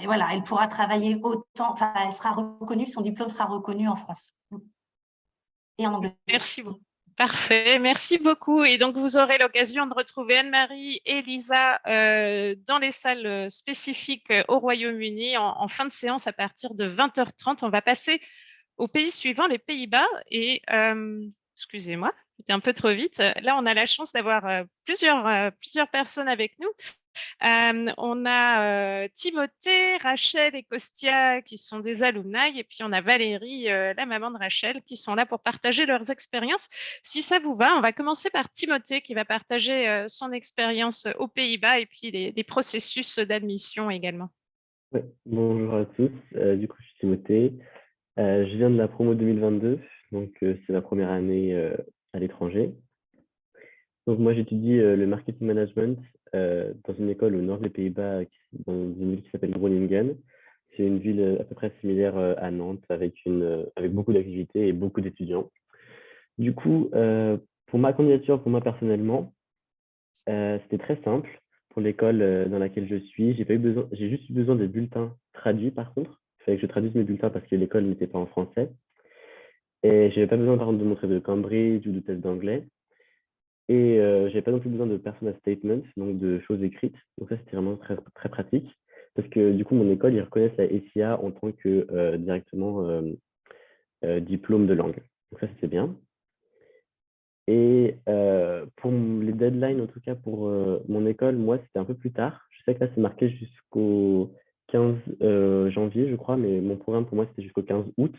voilà, elle pourra travailler autant, enfin, elle sera reconnue, son diplôme sera reconnu en France et en Angleterre. Merci beaucoup. Parfait, merci beaucoup. Et donc, vous aurez l'occasion de retrouver Anne-Marie et Lisa dans les salles spécifiques au Royaume-Uni en fin de séance à partir de 20h30. On va passer au pays suivant, les Pays-Bas. Et excusez-moi, c'était un peu trop vite. Là, on a la chance d'avoir plusieurs personnes avec nous. On a Timothée, Rachel et Kostia qui sont des alumni, et puis on a Valérie, la maman de Rachel, qui sont là pour partager leurs expériences. Si ça vous va, on va commencer par Timothée qui va partager son expérience aux Pays-Bas et puis les processus d'admission également. Ouais, bonjour à tous, du coup je suis Timothée, je viens de la promo 2022, donc c'est ma première année à l'étranger. Donc moi j'étudie le marketing management dans une école au nord des Pays-Bas, dans une ville qui s'appelle Groningen. C'est une ville à peu près similaire à Nantes, avec beaucoup d'activités et beaucoup d'étudiants. Du coup, pour ma candidature, pour moi personnellement, c'était très simple. Pour l'école dans laquelle je suis, j'ai juste eu besoin des bulletins traduits par contre. Il fallait que je traduise mes bulletins parce que l'école n'était pas en français. Et je n'avais pas besoin par exemple de montrer de Cambridge ou de test d'anglais. Et je n'avais pas non plus besoin de personal statements, donc de choses écrites. Donc ça, c'était vraiment très, très pratique. Parce que du coup, mon école, ils reconnaissent la SIA en tant que directement diplôme de langue. Donc ça, c'était bien. Et pour les deadlines, en tout cas pour mon école, moi, c'était un peu plus tard. Je sais que là, c'est marqué jusqu'au 15 janvier, je crois, mais mon programme, pour moi, c'était jusqu'au 15 août.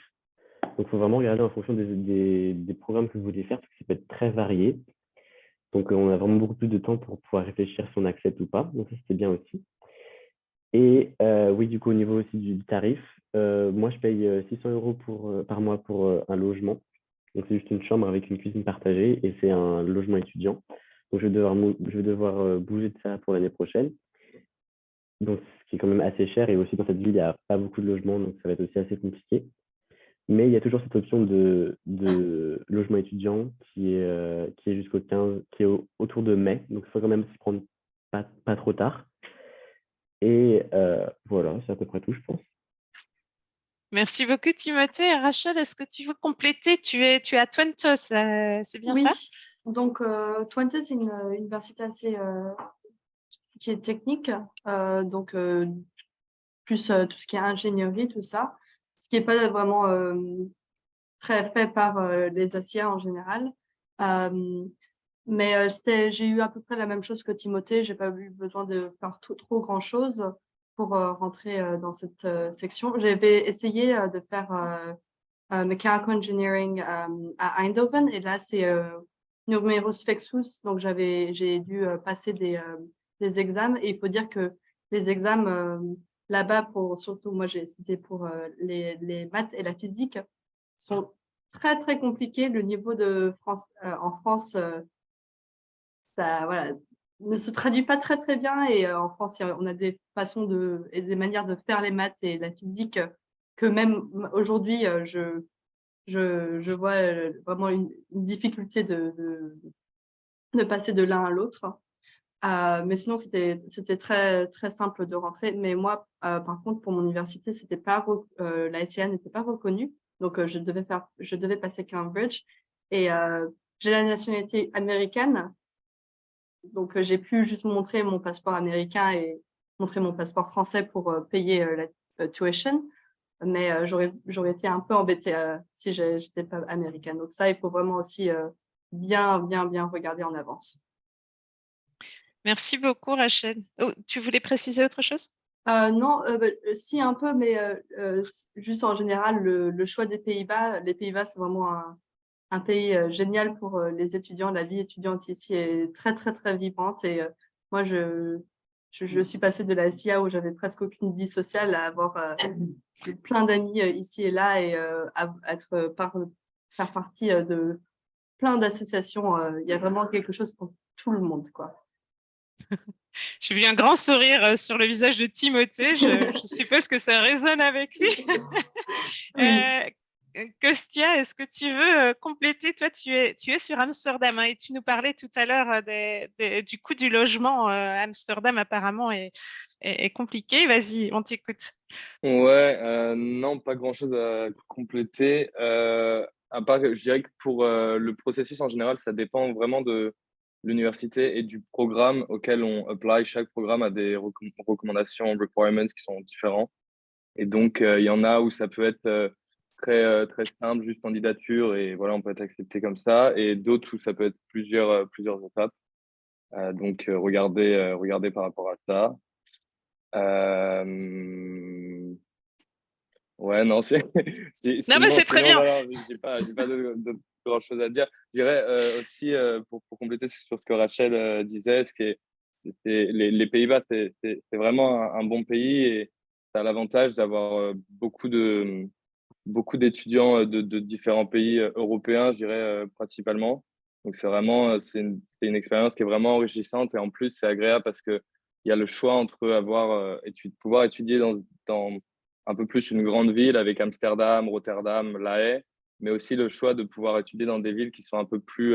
Donc, il faut vraiment regarder en fonction des programmes que vous voulez faire, parce que ça peut être très varié. Donc, on a vraiment beaucoup plus de temps pour pouvoir réfléchir si on accepte ou pas. Donc, ça, c'était bien aussi. Et oui, du coup, au niveau aussi du tarif, moi, je paye 600 € par mois pour un logement. Donc, c'est juste une chambre avec une cuisine partagée et c'est un logement étudiant. Donc, je vais devoir bouger de ça pour l'année prochaine. Donc, ce qui est quand même assez cher. Et aussi, dans cette ville, il n'y a pas beaucoup de logements, donc ça va être aussi assez compliqué. Mais il y a toujours cette option de logement étudiant qui est jusqu'au 15, qui est autour de mai. Donc, il faut quand même s'y prendre pas trop tard. Et voilà, c'est à peu près tout, je pense. Merci beaucoup, Timothée. Rachel, est-ce que tu veux compléter? Tu es à Twente, c'est bien Oui, ça? donc Twente, c'est une université assez qui est technique, donc plus tout ce qui est ingénierie, tout ça, ce qui n'est pas vraiment très fait par les ASIA en général. Mais j'ai eu à peu près la même chose que Timothée. J'ai pas eu besoin de faire trop grand-chose pour rentrer dans cette section. J'avais essayé de faire Mechanical Engineering à Eindhoven, et là, c'est Numerus Flexus. Donc, j'ai dû passer des examens. Et il faut dire que les examens là-bas, surtout moi, c'était pour les maths et la physique, sont très, très compliqués. Le niveau de France, en France, ça, voilà, ne se traduit pas très, très bien. Et en France, on a des façons et des manières de faire les maths et la physique que même aujourd'hui, je vois vraiment une difficulté de passer de l'un à l'autre. Mais sinon, c'était très, très simple de rentrer. Mais moi, par contre, pour mon université, c'était pas la SCA n'était pas reconnue. Donc, je devais passer Cambridge. Et j'ai la nationalité américaine. Donc, j'ai pu juste montrer mon passeport américain et montrer mon passeport français pour payer la tuition. Mais j'aurais été un peu embêtée si j'étais pas américaine. Donc ça, il faut vraiment aussi bien regarder en avance. Merci beaucoup, Rachel. Oh, tu voulais préciser autre chose? Non, si un peu, mais juste en général, le choix des Pays-Bas. Les Pays-Bas, c'est vraiment un pays génial pour les étudiants. La vie étudiante ici est très, très, très vivante. Et moi, je suis passée de la SIA où j'avais presque aucune vie sociale à avoir plein d'amis ici et là, et faire partie de plein d'associations. Il y a vraiment quelque chose pour tout le monde, quoi. J'ai vu un grand sourire sur le visage de Timothée. Je suppose que ça résonne avec lui. Kostya, est-ce que tu veux compléter? Toi, tu es sur Amsterdam, hein, et tu nous parlais tout à l'heure du coût du logement. Amsterdam, apparemment, est compliqué. Vas-y, on t'écoute. Ouais, non, pas grand-chose à compléter. À part que je dirais que pour le processus en général, ça dépend vraiment de l'université et du programme auquel on apply. Chaque programme a des recommandations, requirements qui sont différents. Et donc, il y en a où ça peut être très simple, juste candidature, et voilà, on peut être accepté comme ça. Et d'autres où ça peut être plusieurs étapes. Donc, regardez par rapport à ça. Ouais, non, Non, mais c'est très bien. Voilà, j'ai pas de grand chose à dire. Je dirais aussi, pour compléter sur ce que Rachel disait, les Pays-Bas, c'est vraiment un bon pays, et ça a l'avantage d'avoir beaucoup d'étudiants de différents pays européens, je dirais principalement. Donc, c'est vraiment, c'est une expérience qui est vraiment enrichissante, et en plus, c'est agréable parce que il y a le choix entre pouvoir étudier dans un peu plus une grande ville avec Amsterdam, Rotterdam, La Haye, mais aussi le choix de pouvoir étudier dans des villes qui sont un peu plus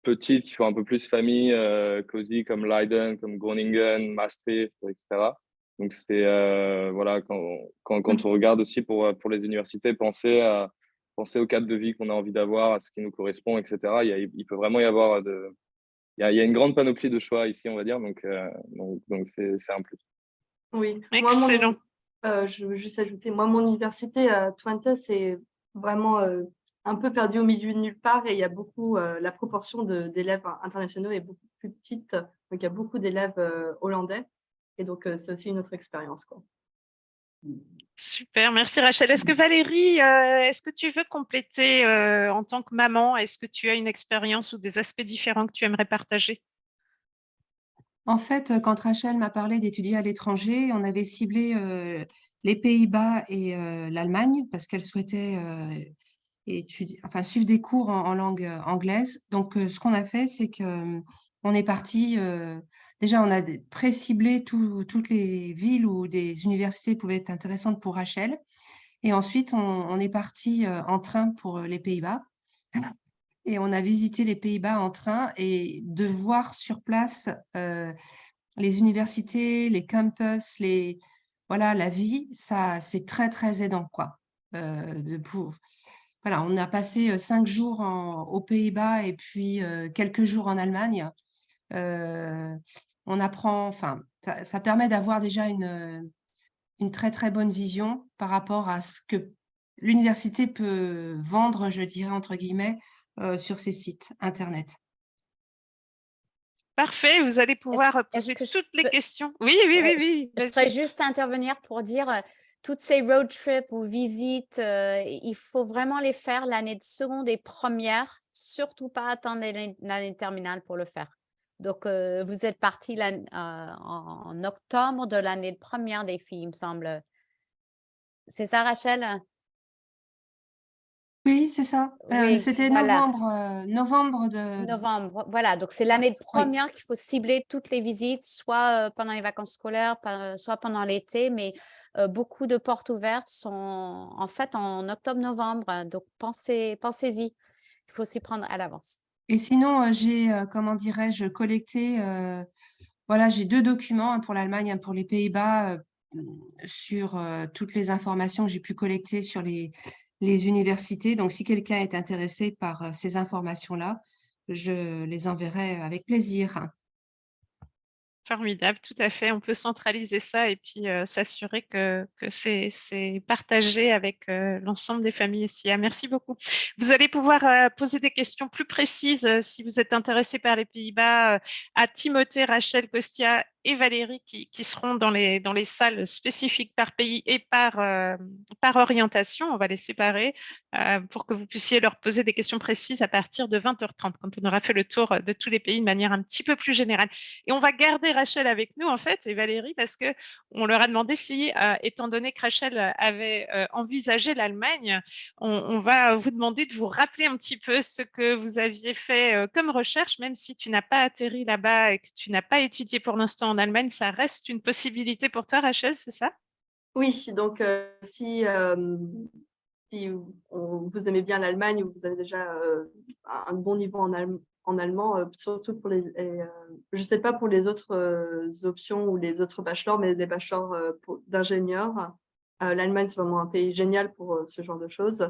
petites, qui font un peu plus famille, cosy, comme Leiden, comme Groningen, Maastricht, etc. Donc, voilà, quand on regarde aussi pour les universités, penser au cadre de vie qu'on a envie d'avoir, à ce qui nous correspond, etc. Il peut vraiment y avoir il y a une grande panoplie de choix ici, on va dire, donc c'est un plus. Oui, excellent. Je veux juste ajouter, moi, mon université à Twente, c'est vraiment un peu perdu au milieu de nulle part, et il y a beaucoup, la proportion d'élèves internationaux est beaucoup plus petite, donc il y a beaucoup d'élèves hollandais, et donc c'est aussi une autre expérience, quoi. Super, merci Rachel. Est-ce que Valérie, est-ce que tu veux compléter en tant que maman? Est-ce que tu as une expérience ou des aspects différents que tu aimerais partager? En fait, quand Rachel m'a parlé d'étudier à l'étranger, on avait ciblé les Pays-Bas et l'Allemagne parce qu'elle souhaitait suivre des cours en langue anglaise. Donc, ce qu'on a fait, c'est que on est parti. Déjà, on a pré-ciblé toutes les villes où des universités pouvaient être intéressantes pour Rachel. Et ensuite, on est parti en train pour les Pays-Bas. Et on a visité les Pays-Bas en train, et de voir sur place les universités, les campus, voilà, la vie, ça, c'est très, très aidant, quoi. Voilà, on a passé 5 jours aux Pays-Bas et puis quelques jours en Allemagne. On apprend, enfin, ça permet d'avoir déjà une très, très bonne vision par rapport à ce que l'université peut vendre, je dirais, entre guillemets, sur ses sites Internet. Parfait, vous allez pouvoir est-ce poser que je toutes les peux- questions. Oui, oui, Ouais, oui, oui. je vas-y. voudrais juste intervenir pour dire toutes ces road trips ou visites, il faut vraiment les faire l'année de seconde et première, surtout pas attendre l'année de terminale pour le faire. Donc, vous êtes parti en octobre de l'année de première des filles, il me semble. C'est ça, Rachel? Oui, c'est ça. Oui, C'était voilà. novembre de... Novembre, voilà. Donc, c'est l'année de Oui. première qu'il faut cibler toutes les visites, soit pendant les vacances scolaires, soit pendant l'été. Mais beaucoup de portes ouvertes sont en fait en octobre-novembre. Donc, pensez-y. Il faut s'y prendre à l'avance. Et sinon, j'ai, comment dirais-je, collecté, voilà, j'ai 2 documents, un pour l'Allemagne, un pour les Pays-Bas, sur toutes les informations que j'ai pu collecter sur les universités. Donc, si quelqu'un est intéressé par ces informations-là, je les enverrai avec plaisir. Formidable, tout à fait. On peut centraliser ça et puis s'assurer que c'est partagé avec l'ensemble des familles SIA. Merci beaucoup. Vous allez pouvoir poser des questions plus précises si vous êtes intéressé par les Pays-Bas à Timothée, Rachel, Kostia et Valérie qui seront dans les salles spécifiques par pays et par orientation. On va les séparer pour que vous puissiez leur poser des questions précises à partir de 20h30 quand on aura fait le tour de tous les pays de manière un petit peu plus générale. Et on va garder Rachel avec nous, en fait, et Valérie, parce qu'on leur a demandé si, étant donné que Rachel avait envisagé l'Allemagne, on va vous demander de vous rappeler un petit peu ce que vous aviez fait comme recherche, même si tu n'as pas atterri là-bas et que tu n'as pas étudié pour l'instant en Allemagne, ça reste une possibilité pour toi, Rachel, c'est ça? Oui, donc si vous aimez bien l'Allemagne ou vous avez déjà un bon niveau en allemand, surtout pour je ne sais pas pour les autres options ou les autres bachelors, mais les bachelors d'ingénieurs, l'Allemagne, c'est vraiment un pays génial pour ce genre de choses.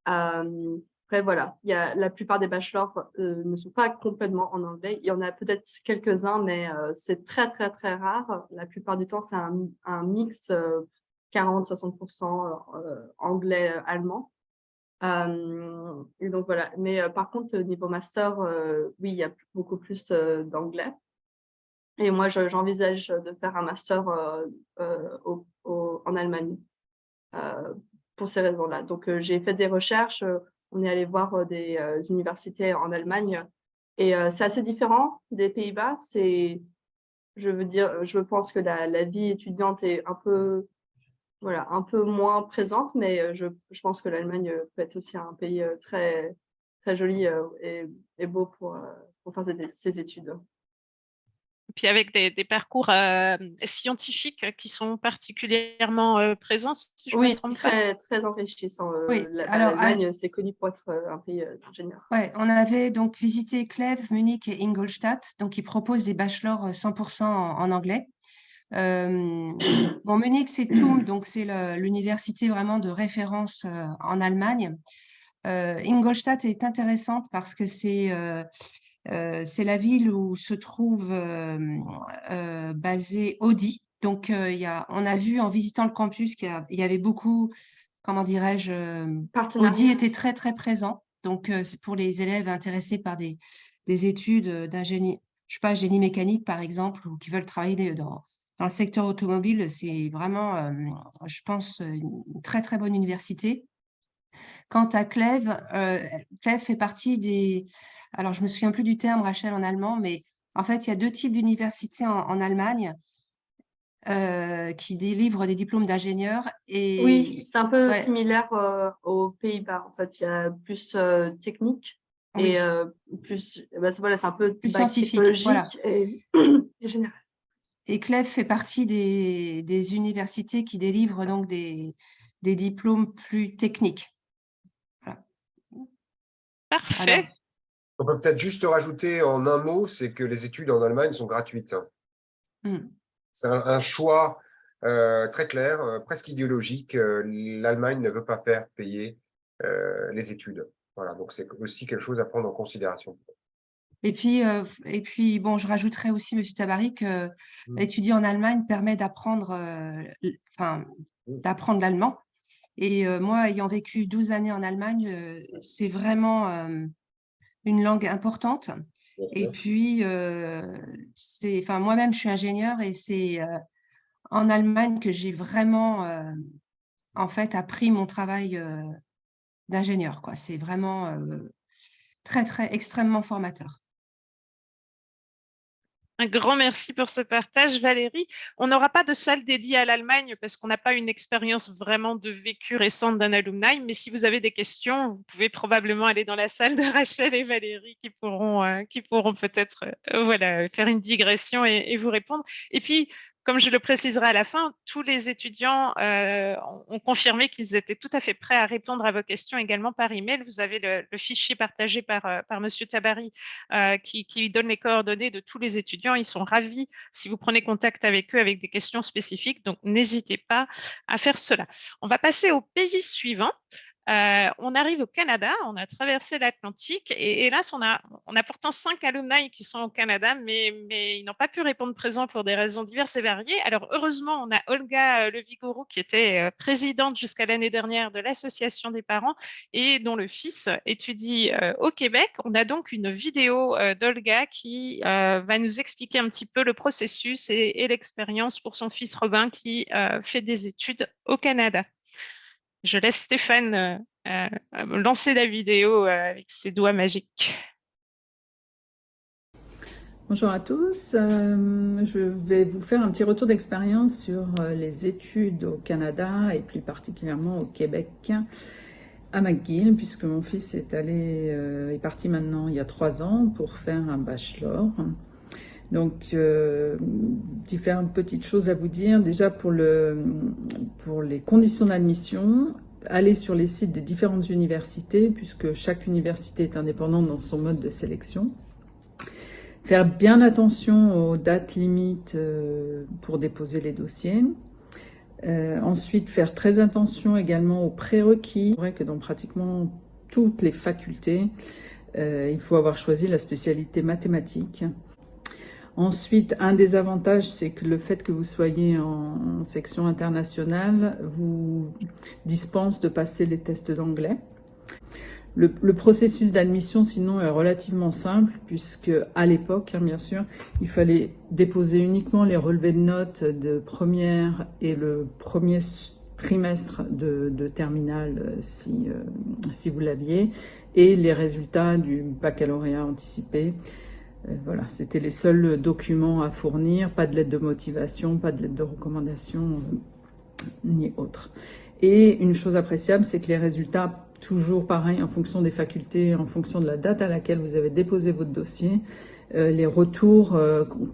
Après, voilà, la plupart des bachelors ne sont pas complètement en anglais. Il y en a peut-être quelques-uns, mais c'est très, très, très rare. La plupart du temps, c'est un mix 40-60% anglais-allemand. Et donc voilà. Mais par contre, niveau master, oui, il y a beaucoup plus d'anglais. Et moi, j'envisage de faire un master en Allemagne pour ces raisons-là. Donc, j'ai fait des recherches. On est allé voir des universités en Allemagne. Et c'est assez différent des Pays-Bas. Je pense que la vie étudiante est un peu moins présente, mais je pense que l'Allemagne peut être aussi un pays très, très joli et beau pour faire ses études. Et puis avec des parcours scientifiques qui sont particulièrement présents, si je ne me Oui, trompe pas. très, très enrichissant. Oui, alors, L'Allemagne, c'est connu pour être un pays d'ingénieurs. ouais, on avait donc visité Clèves, Munich et Ingolstadt, donc ils proposent des bachelors 100% en anglais. Bon, Munich, c'est TUM, donc c'est l'université vraiment de référence en Allemagne. Ingolstadt est intéressante parce que c'est la ville où se trouve basé Audi. Donc, on a vu en visitant le campus qu'il y avait beaucoup, comment dirais-je, Audi était très, très présent. Donc, c'est pour les élèves intéressés par des études d'ingénie, je sais pas, génie mécanique, par exemple, ou qui veulent travailler dans le secteur automobile, c'est vraiment, je pense, une très, très bonne université. Quant à Clèves, Clèves fait partie des... Alors, je ne me souviens plus du terme, Rachel, en allemand, mais en fait, il y a 2 types d'universités en Allemagne qui délivrent des diplômes d'ingénieurs. Oui, c'est un peu ouais, similaire aux Pays-Bas. En fait, il y a plus technique oui, et plus, voilà, c'est un peu plus bac scientifique, technologique voilà. et général. Et Clèves fait partie des universités qui délivrent donc des diplômes plus techniques. Voilà. Parfait. Alors, On peut peut-être juste rajouter en un mot, c'est que les études en Allemagne sont gratuites. hmm. C'est un choix très clair, presque idéologique. L'Allemagne ne veut pas faire payer les études. Voilà, donc c'est aussi quelque chose à prendre en considération. Et puis bon, je rajouterais aussi, Monsieur Tabary, que étudier en Allemagne permet d'apprendre d'apprendre l'allemand. Et moi, ayant vécu 12 années en Allemagne, c'est vraiment une langue importante. Et puis, moi-même, je suis ingénieure et c'est en Allemagne que j'ai vraiment, en fait, appris mon travail d'ingénieur, quoi. C'est vraiment très, très, extrêmement formateur. Un grand merci pour ce partage, Valérie. On n'aura pas de salle dédiée à l'Allemagne parce qu'on n'a pas une expérience vraiment de vécu récente d'un alumni, mais si vous avez des questions, vous pouvez probablement aller dans la salle de Rachel et Valérie qui pourront peut-être voilà, faire une digression et vous répondre. Et puis, comme je le préciserai à la fin, tous les étudiants ont confirmé qu'ils étaient tout à fait prêts à répondre à vos questions également par email. Vous avez le fichier partagé par Monsieur Tabary qui donne les coordonnées de tous les étudiants. Ils sont ravis si vous prenez contact avec eux avec des questions spécifiques. Donc, n'hésitez pas à faire cela. On va passer au pays suivant. On arrive au Canada, on a traversé l'Atlantique et hélas, on a pourtant 5 alumni qui sont au Canada, mais ils n'ont pas pu répondre présent pour des raisons diverses et variées. Alors, heureusement, on a Olga Levigourou qui était présidente jusqu'à l'année dernière de l'Association des parents et dont le fils étudie au Québec. On a donc une vidéo d'Olga qui va nous expliquer un petit peu le processus et l'expérience pour son fils Robin qui fait des études au Canada. Je laisse Stéphane lancer la vidéo avec ses doigts magiques. Bonjour à tous, je vais vous faire un petit retour d'expérience sur les études au Canada et plus particulièrement au Québec à McGill, puisque mon fils est parti maintenant il y a 3 ans pour faire un bachelor. Donc, différentes petites choses à vous dire. Déjà, pour les conditions d'admission, allez sur les sites des différentes universités, puisque chaque université est indépendante dans son mode de sélection. Faire bien attention aux dates limites pour déposer les dossiers. Ensuite, faire très attention également aux prérequis. C'est vrai que dans pratiquement toutes les facultés, il faut avoir choisi la spécialité mathématiques. Ensuite, un des avantages, c'est que le fait que vous soyez en section internationale vous dispense de passer les tests d'anglais. Le processus d'admission, sinon, est relativement simple, puisque à l'époque, bien sûr, il fallait déposer uniquement les relevés de notes de première et le premier trimestre de terminale, si vous l'aviez, et les résultats du baccalauréat anticipé. Voilà, c'était les seuls documents à fournir, pas de lettre de motivation, pas de lettre de recommandation, ni autre. Et une chose appréciable, c'est que les résultats, toujours pareil, en fonction des facultés, en fonction de la date à laquelle vous avez déposé votre dossier, les retours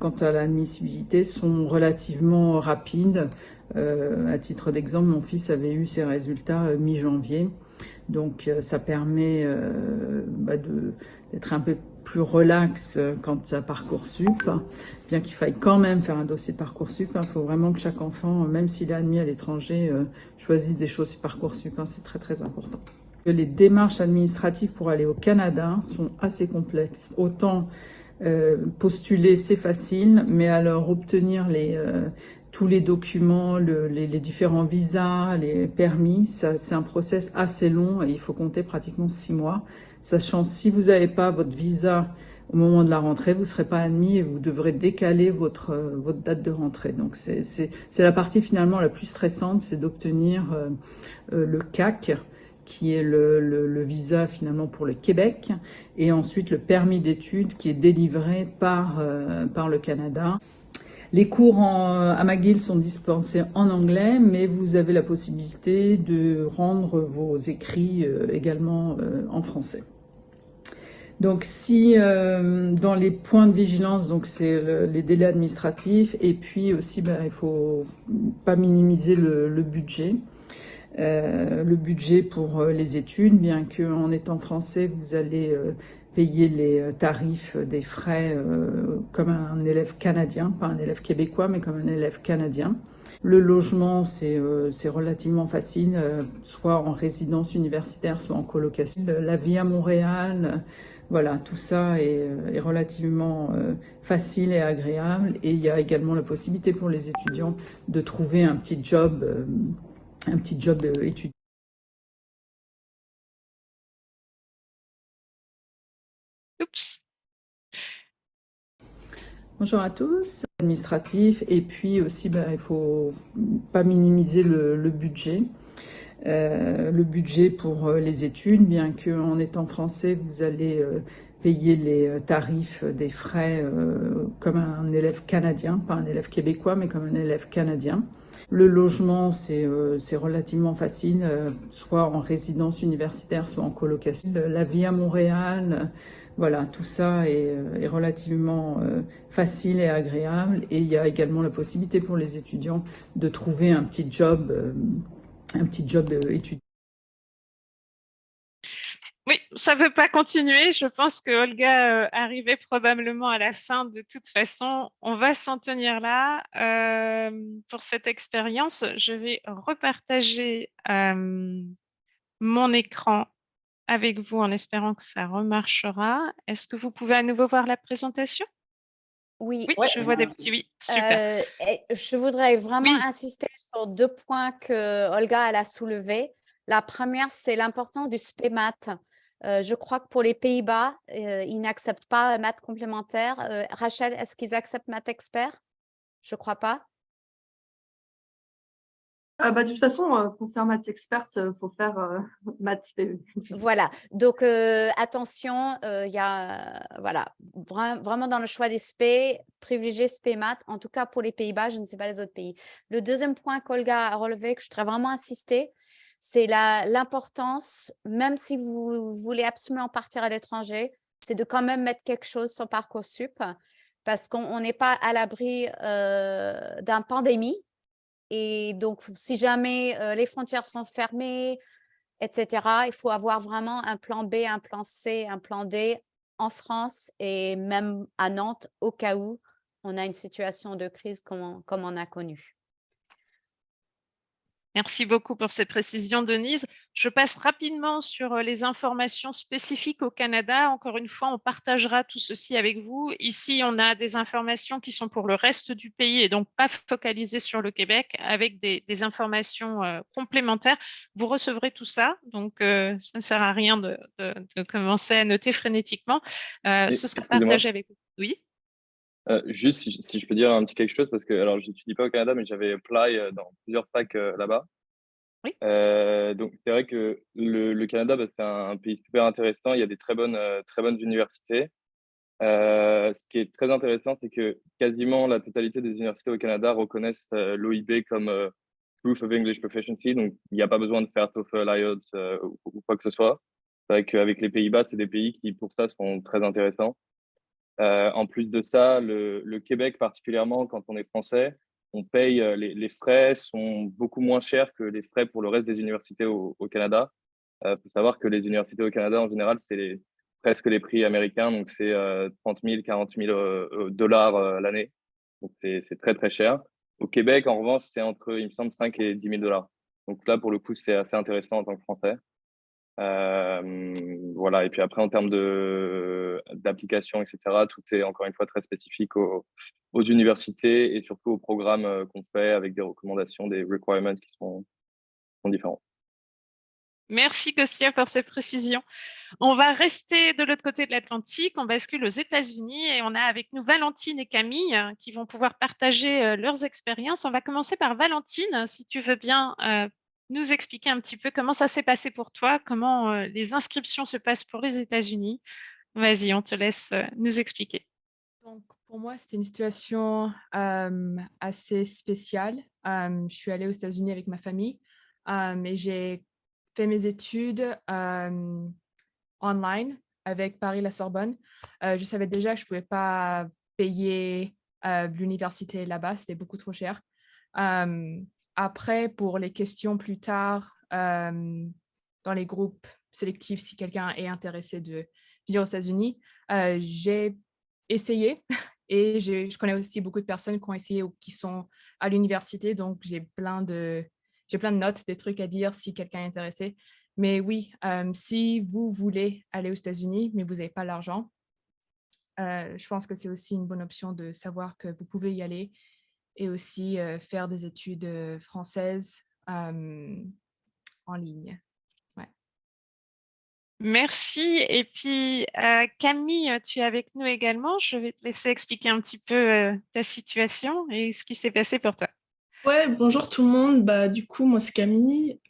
quant à l'admissibilité sont relativement rapides. À titre d'exemple, mon fils avait eu ses résultats mi-janvier, donc ça permet d'être un peu plus relax quant à Parcoursup, bien qu'il faille quand même faire un dossier de Parcoursup. Il faut vraiment que chaque enfant, même s'il est admis à l'étranger, choisisse des choses sur Parcoursup. C'est très très important. Les démarches administratives pour aller au Canada sont assez complexes. Autant postuler, c'est facile, mais alors obtenir tous les documents, les différents visas, les permis, c'est un process assez long et il faut compter pratiquement 6 mois. Sachant si vous n'avez pas votre visa au moment de la rentrée, vous ne serez pas admis et vous devrez décaler votre date de rentrée. Donc c'est la partie finalement la plus stressante, c'est d'obtenir le CAC, qui est le visa finalement pour le Québec, et ensuite le permis d'études qui est délivré par le Canada. Les cours à McGill sont dispensés en anglais, mais vous avez la possibilité de rendre vos écrits également en français. Donc si dans les points de vigilance, donc c'est les délais administratifs, et puis aussi il faut pas minimiser le budget. Le budget pour les études, bien qu'en étant français, vous allez payer les tarifs des frais comme un élève canadien, pas un élève québécois, mais comme un élève canadien. Le logement, c'est relativement facile, soit en résidence universitaire, soit en colocation. La vie à Montréal, voilà, tout ça est relativement facile et agréable. Et il y a également la possibilité pour les étudiants de trouver un petit job étudiant. Oups. Bonjour à tous. Administratif, et puis aussi, il faut pas minimiser le budget. Le budget pour les études, bien qu'en étant français, vous allez payer les tarifs des frais comme un élève canadien, pas un élève québécois, mais comme un élève canadien. Le logement, c'est relativement facile, soit en résidence universitaire, soit en colocation. La vie à Montréal, voilà, tout ça est relativement facile et agréable. Et il y a également la possibilité pour les étudiants de trouver un petit job étudiant. Oui, ça ne veut pas continuer. Je pense que Olga arrivait probablement à la fin de toute façon. On va s'en tenir là pour cette expérience. Je vais repartager mon écran avec vous en espérant que ça remarchera. Est-ce que vous pouvez à nouveau voir la présentation? Oui, Oui, je vois des petits oui. Super. je voudrais vraiment Oui. insister sur 2 points que Olga elle a soulevés. La première, c'est l'importance du SPE-Mat. Je crois que pour les Pays-Bas, ils n'acceptent pas maths complémentaire. Rachel, est-ce qu'ils acceptent maths expert? Je ne crois pas. De toute façon, pour faire maths experte, il faut faire maths PE. Voilà, donc attention, il y a voilà, vraiment dans le choix des SP, privilégier SPE-Mat, en tout cas pour les Pays-Bas, je ne sais pas les autres pays. Le deuxième point qu'Olga a relevé, que je voudrais vraiment insister, c'est l'importance, même si vous voulez absolument partir à l'étranger, c'est de quand même mettre quelque chose sur Parcoursup, parce qu'on n'est pas à l'abri d'une pandémie. Et donc, si jamais les frontières sont fermées, etc., il faut avoir vraiment un plan B, un plan C, un plan D en France et même à Nantes au cas où on a une situation de crise comme on a connu. Merci beaucoup pour ces précisions, Denise. Je passe rapidement sur les informations spécifiques au Canada. Encore une fois, on partagera tout ceci avec vous. Ici, on a des informations qui sont pour le reste du pays et donc pas focalisées sur le Québec, avec des informations complémentaires. Vous recevrez tout ça, donc ça ne sert à rien de commencer à noter frénétiquement. Ce sera partagé avec vous. Oui. Juste si je peux dire un petit quelque chose, parce que alors je n'étudie pas au Canada, mais j'avais apply dans plusieurs facs là-bas. Oui. Donc c'est vrai que le Canada, c'est un pays super intéressant. Il y a des très bonnes universités. Ce qui est très intéressant, c'est que quasiment la totalité des universités au Canada reconnaissent l'OIB comme Proof of English Proficiency. Donc il n'y a pas besoin de faire TOEFL, IELTS ou quoi que ce soit. C'est vrai qu'avec les Pays-Bas, c'est des pays qui pour ça sont très intéressants. En plus de ça, le Québec particulièrement, quand on est français, on paye, les frais sont beaucoup moins chers que les frais pour le reste des universités au Canada. Faut savoir que les universités au Canada, en général, c'est presque les prix américains, donc c'est 30 000, 40 000 dollars l'année. Donc c'est très, très cher. Au Québec, en revanche, c'est entre, il me semble, 5 et 10 000 dollars. Donc là, pour le coup, c'est assez intéressant en tant que Français. Voilà, et puis après, en termes d'application, etc., tout est encore une fois très spécifique aux universités et surtout aux programmes qu'on fait avec des recommandations, des requirements qui sont différents. Merci, Kostia, pour ces précisions. On va rester de l'autre côté de l'Atlantique, on bascule aux États-Unis et on a avec nous Valentine et Camille qui vont pouvoir partager leurs expériences. On va commencer par Valentine, si tu veux bien nous expliquer un petit peu comment ça s'est passé pour toi, comment les inscriptions se passent pour les États-Unis. Vas-y, on te laisse nous expliquer. Donc, pour moi, c'était une situation assez spéciale. Je suis allée aux États-Unis avec ma famille et j'ai fait mes études online avec Paris-La Sorbonne. Je savais déjà que je ne pouvais pas payer l'université là-bas, c'était beaucoup trop cher. Après, pour les questions plus tard, dans les groupes sélectifs, si quelqu'un est intéressé de étudier aux États-Unis, j'ai essayé et je connais aussi beaucoup de personnes qui ont essayé ou qui sont à l'université, donc j'ai plein de notes, des trucs à dire si quelqu'un est intéressé. Mais oui, si vous voulez aller aux États-Unis, mais vous n'avez pas l'argent, je pense que c'est aussi une bonne option de savoir que vous pouvez y aller et aussi faire des études françaises en ligne. Ouais. Merci. Et puis, Camille, tu es avec nous également. Je vais te laisser expliquer un petit peu ta situation et ce qui s'est passé pour toi. Ouais, bonjour tout le monde. Bah, du coup, moi c'est Camille.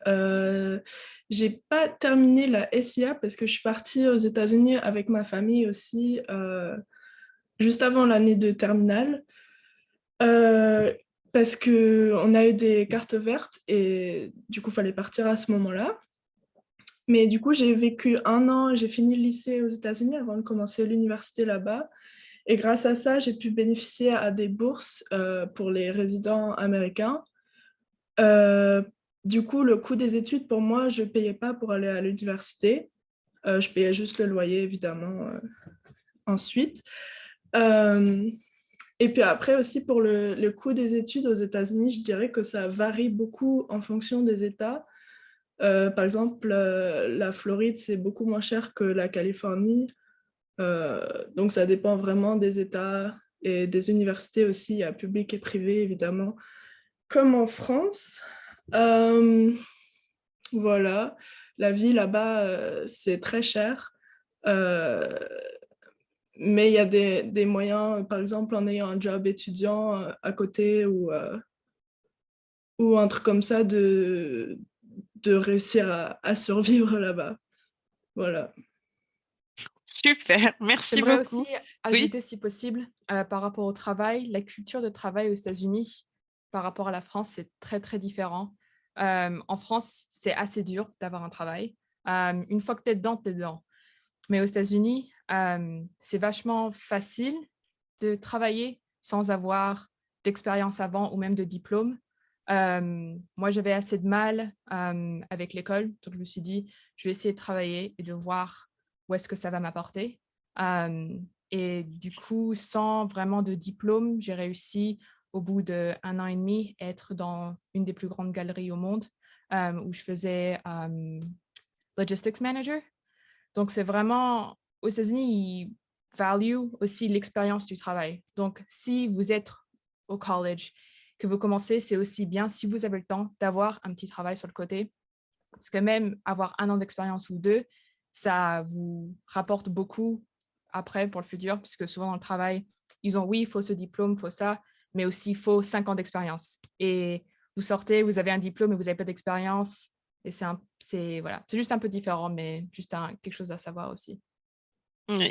J'ai pas terminé la SIA parce que je suis partie aux États-Unis avec ma famille aussi juste avant l'année de terminale. Euh, Parce que on a eu des cartes vertes et du coup, il fallait partir à ce moment-là. Mais du coup, j'ai vécu 1 an, j'ai fini le lycée aux États-Unis avant de commencer l'université là-bas. Et grâce à ça, j'ai pu bénéficier à des bourses pour les résidents américains. Euh, du coup, le coût des études, pour moi, je ne payais pas pour aller à l'université. Je payais juste le loyer, évidemment, ensuite. Euh, et puis après aussi, pour le coût des études aux États-Unis, je dirais que ça varie beaucoup en fonction des États. Par exemple, la Floride, c'est beaucoup moins cher que la Californie. Donc, ça dépend vraiment des États et des universités aussi. Il y a public et privé, évidemment, comme en France. Voilà, la vie là-bas, c'est très cher. Mais il y a des moyens, par exemple, en ayant un job étudiant à côté ou un truc comme ça, de réussir à survivre là-bas. Voilà. Super, merci J'aimerais beaucoup. aussi ajouter, si possible, par rapport au travail, la culture de travail aux États-Unis par rapport à la France, c'est très, très différent. En France, c'est assez dur d'avoir un travail. Une fois que tu es dedans, tu es dedans. Mais aux États-Unis, c'est vachement facile de travailler sans avoir d'expérience avant ou même de diplôme. Moi, j'avais assez de mal avec l'école, donc je me suis dit, je vais essayer de travailler et de voir où est-ce que ça va m'apporter. Et du coup, sans vraiment de diplôme, j'ai réussi au bout d'1 an et demi être dans une des plus grandes galeries au monde où je faisais Logistics Manager. Donc, c'est vraiment, aux États-Unis, ils value aussi l'expérience du travail. Donc, si vous êtes au college, que vous commencez, c'est aussi bien, si vous avez le temps, d'avoir un petit travail sur le côté. Parce que même avoir 1 an d'expérience ou 2, ça vous rapporte beaucoup après pour le futur, puisque souvent dans le travail, ils ont, oui, il faut ce diplôme, il faut ça, mais aussi il faut 5 ans d'expérience. Et vous sortez, vous avez un diplôme et vous n'avez pas d'expérience. Et voilà. C'est juste un peu différent, mais juste quelque chose à savoir aussi.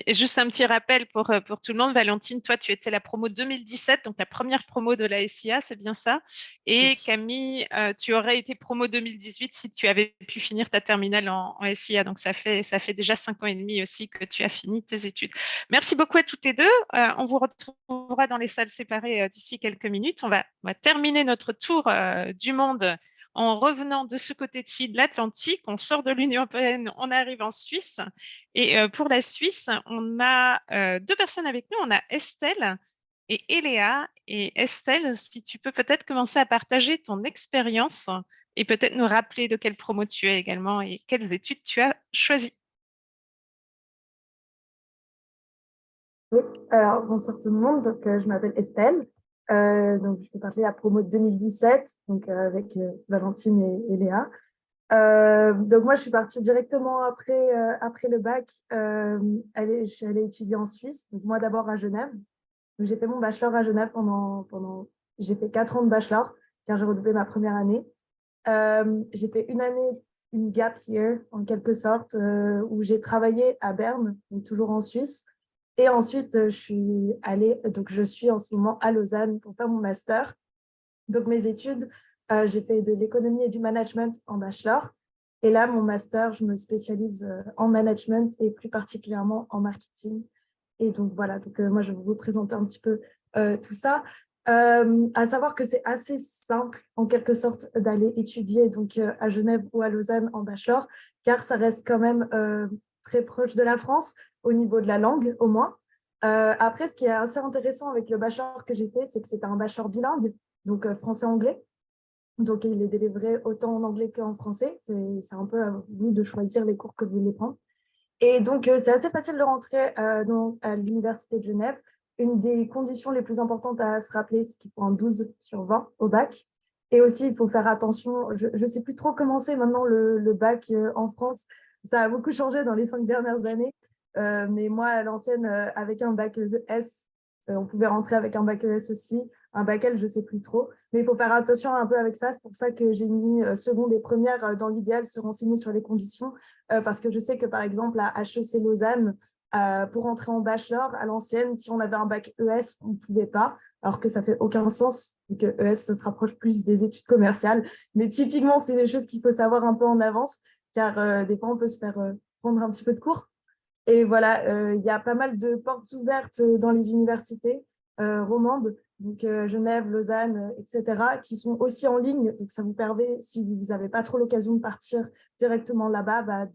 Et juste un petit rappel pour tout le monde, Valentine, toi, tu étais la promo 2017, donc la première promo de la SIA, c'est bien ça. Et Oui. Camille, tu aurais été promo 2018 si tu avais pu finir ta terminale en SIA. Donc, ça fait déjà 5 ans et demi aussi que tu as fini tes études. Merci beaucoup à toutes les deux. On vous retrouvera dans les salles séparées d'ici quelques minutes. On va terminer notre tour du monde en revenant de ce côté-ci de l'Atlantique. On sort de l'Union européenne, on arrive en Suisse. Et pour la Suisse, on a 2 personnes avec nous. On a Estelle et Eléa. Et Estelle, si tu peux peut-être commencer à partager ton expérience et peut-être nous rappeler de quelle promo tu es également et quelles études tu as choisies. Oui, alors bonsoir tout le monde, donc je m'appelle Estelle, donc je fais partie de la promo de 2017, donc avec Valentine et Léa. Donc moi je suis partie directement après le bac, je suis allée étudier en Suisse, donc moi d'abord à Genève. J'ai fait mon bachelor à Genève j'ai fait 4 ans de bachelor, car j'ai redoublé ma première année. J'ai fait une gap year en quelque sorte, où j'ai travaillé à Berne, donc toujours en Suisse. Et ensuite, je suis en ce moment à Lausanne pour faire mon master. Donc, mes études, j'ai fait de l'économie et du management en bachelor. Et là, mon master, je me spécialise en management et plus particulièrement en marketing. Et donc, voilà, moi, je vais vous présenter un petit peu tout ça. À savoir que c'est assez simple, en quelque sorte, d'aller étudier donc, à Genève ou à Lausanne en bachelor, car ça reste quand même très proche de la France, au niveau de la langue au moins. Après, ce qui est assez intéressant avec le bachelor que j'ai fait, c'est que c'était un bachelor bilingue, donc français-anglais. Donc, il est délivré autant en anglais qu'en français. C'est un peu à vous de choisir les cours que vous voulez prendre. Et donc, c'est assez facile de rentrer à l'Université de Genève. Une des conditions les plus importantes à se rappeler, c'est qu'il faut un 12/20 au bac. Et aussi, il faut faire attention, je ne sais plus trop comment c'est maintenant le bac en France. Ça a beaucoup changé dans les 5 dernières années. Mais moi, à l'ancienne, avec un bac S, on pouvait rentrer avec un bac ES aussi, un bac L, je ne sais plus trop. Mais il faut faire attention un peu avec ça. C'est pour ça que j'ai mis seconde et première dans l'idéal, se renseigner sur les conditions. Parce que je sais que, par exemple, à HEC Lausanne, pour entrer en bachelor, à l'ancienne, si on avait un bac ES, on ne pouvait pas, alors que ça ne fait aucun sens, vu que ES, ça se rapproche plus des études commerciales. Mais typiquement, c'est des choses qu'il faut savoir un peu en avance, car des fois, on peut se faire prendre un petit peu de cours. Et voilà, il y a pas mal de portes ouvertes dans les universités romandes, donc Genève, Lausanne, etc., qui sont aussi en ligne. Donc, ça vous permet, si vous n'avez pas trop l'occasion de partir directement là-bas,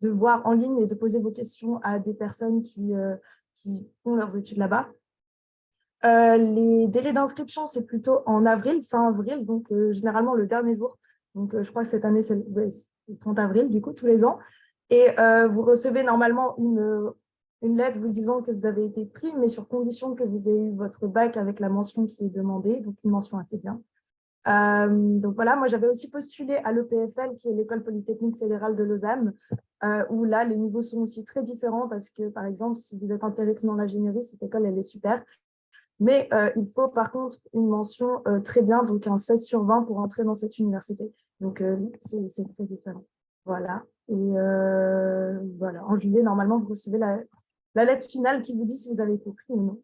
de voir en ligne et de poser vos questions à des personnes qui font leurs études là-bas. Les délais d'inscription, c'est plutôt en avril, fin avril, donc généralement le dernier jour. Donc, je crois que cette année, c'est le 30 avril, du coup, tous les ans. Et vous recevez normalement une lettre vous disant que vous avez été pris, mais sur condition que vous ayez eu votre bac avec la mention qui est demandée, donc une mention assez bien. Donc voilà, moi j'avais aussi postulé à l'EPFL, qui est l'École Polytechnique Fédérale de Lausanne, où là les niveaux sont aussi très différents parce que par exemple, si vous êtes intéressé dans l'ingénierie, cette école elle est super. Mais il faut par contre une mention très bien, donc un 16/20 pour entrer dans cette université. Donc c'est très différent. Voilà. Et voilà, en juillet, normalement, vous recevez la lettre finale qui vous dit si vous avez été pris ou non.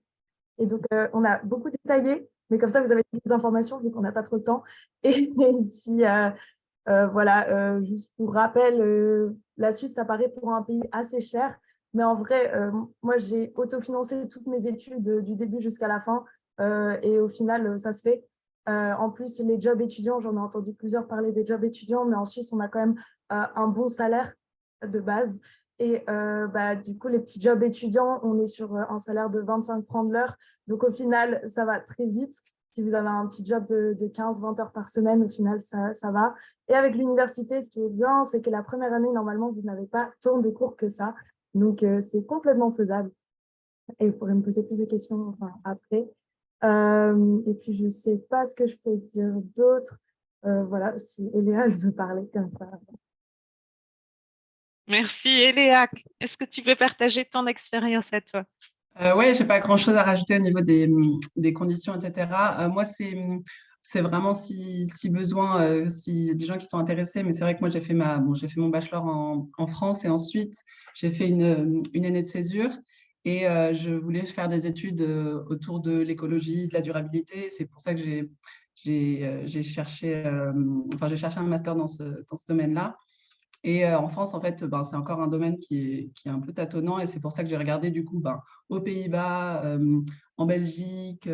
Et donc, on a beaucoup détaillé, mais comme ça, vous avez toutes les informations, vu qu'on n'a pas trop de temps. Et puis, voilà, juste pour rappel, la Suisse, ça paraît pour un pays assez cher. Mais en vrai, moi, j'ai autofinancé toutes mes études du début jusqu'à la fin. Et au final, ça se fait. En plus, les jobs étudiants, j'en ai entendu plusieurs parler des jobs étudiants, mais en Suisse, on a quand même un bon salaire de base. Et du coup, les petits jobs étudiants, on est sur un salaire de 25 francs de l'heure. Donc, au final, ça va très vite. Si vous avez un petit job de 15-20 heures par semaine, au final, ça va. Et avec l'université, ce qui est bien, c'est que la première année, normalement, vous n'avez pas tant de cours que ça. Donc, c'est complètement faisable. Et vous pourrez me poser plus de questions après. Et puis, je ne sais pas ce que je peux dire d'autre. Voilà, si Eléa, je veux parler comme ça. Merci, Eléa. Est-ce que tu veux partager ton expérience à toi? Ouais, j'ai pas grand-chose à rajouter au niveau des conditions, etc. Moi, c'est vraiment si besoin, si des gens qui sont intéressés. Mais c'est vrai que moi, j'ai fait mon bachelor en France et ensuite, j'ai fait une année de césure. Et je voulais faire des études autour de l'écologie, de la durabilité. C'est pour ça que j'ai cherché un master dans ce domaine-là. Et en France, en fait, c'est encore un domaine qui est un peu tâtonnant. Et c'est pour ça que j'ai regardé, du coup, aux Pays-Bas, en Belgique,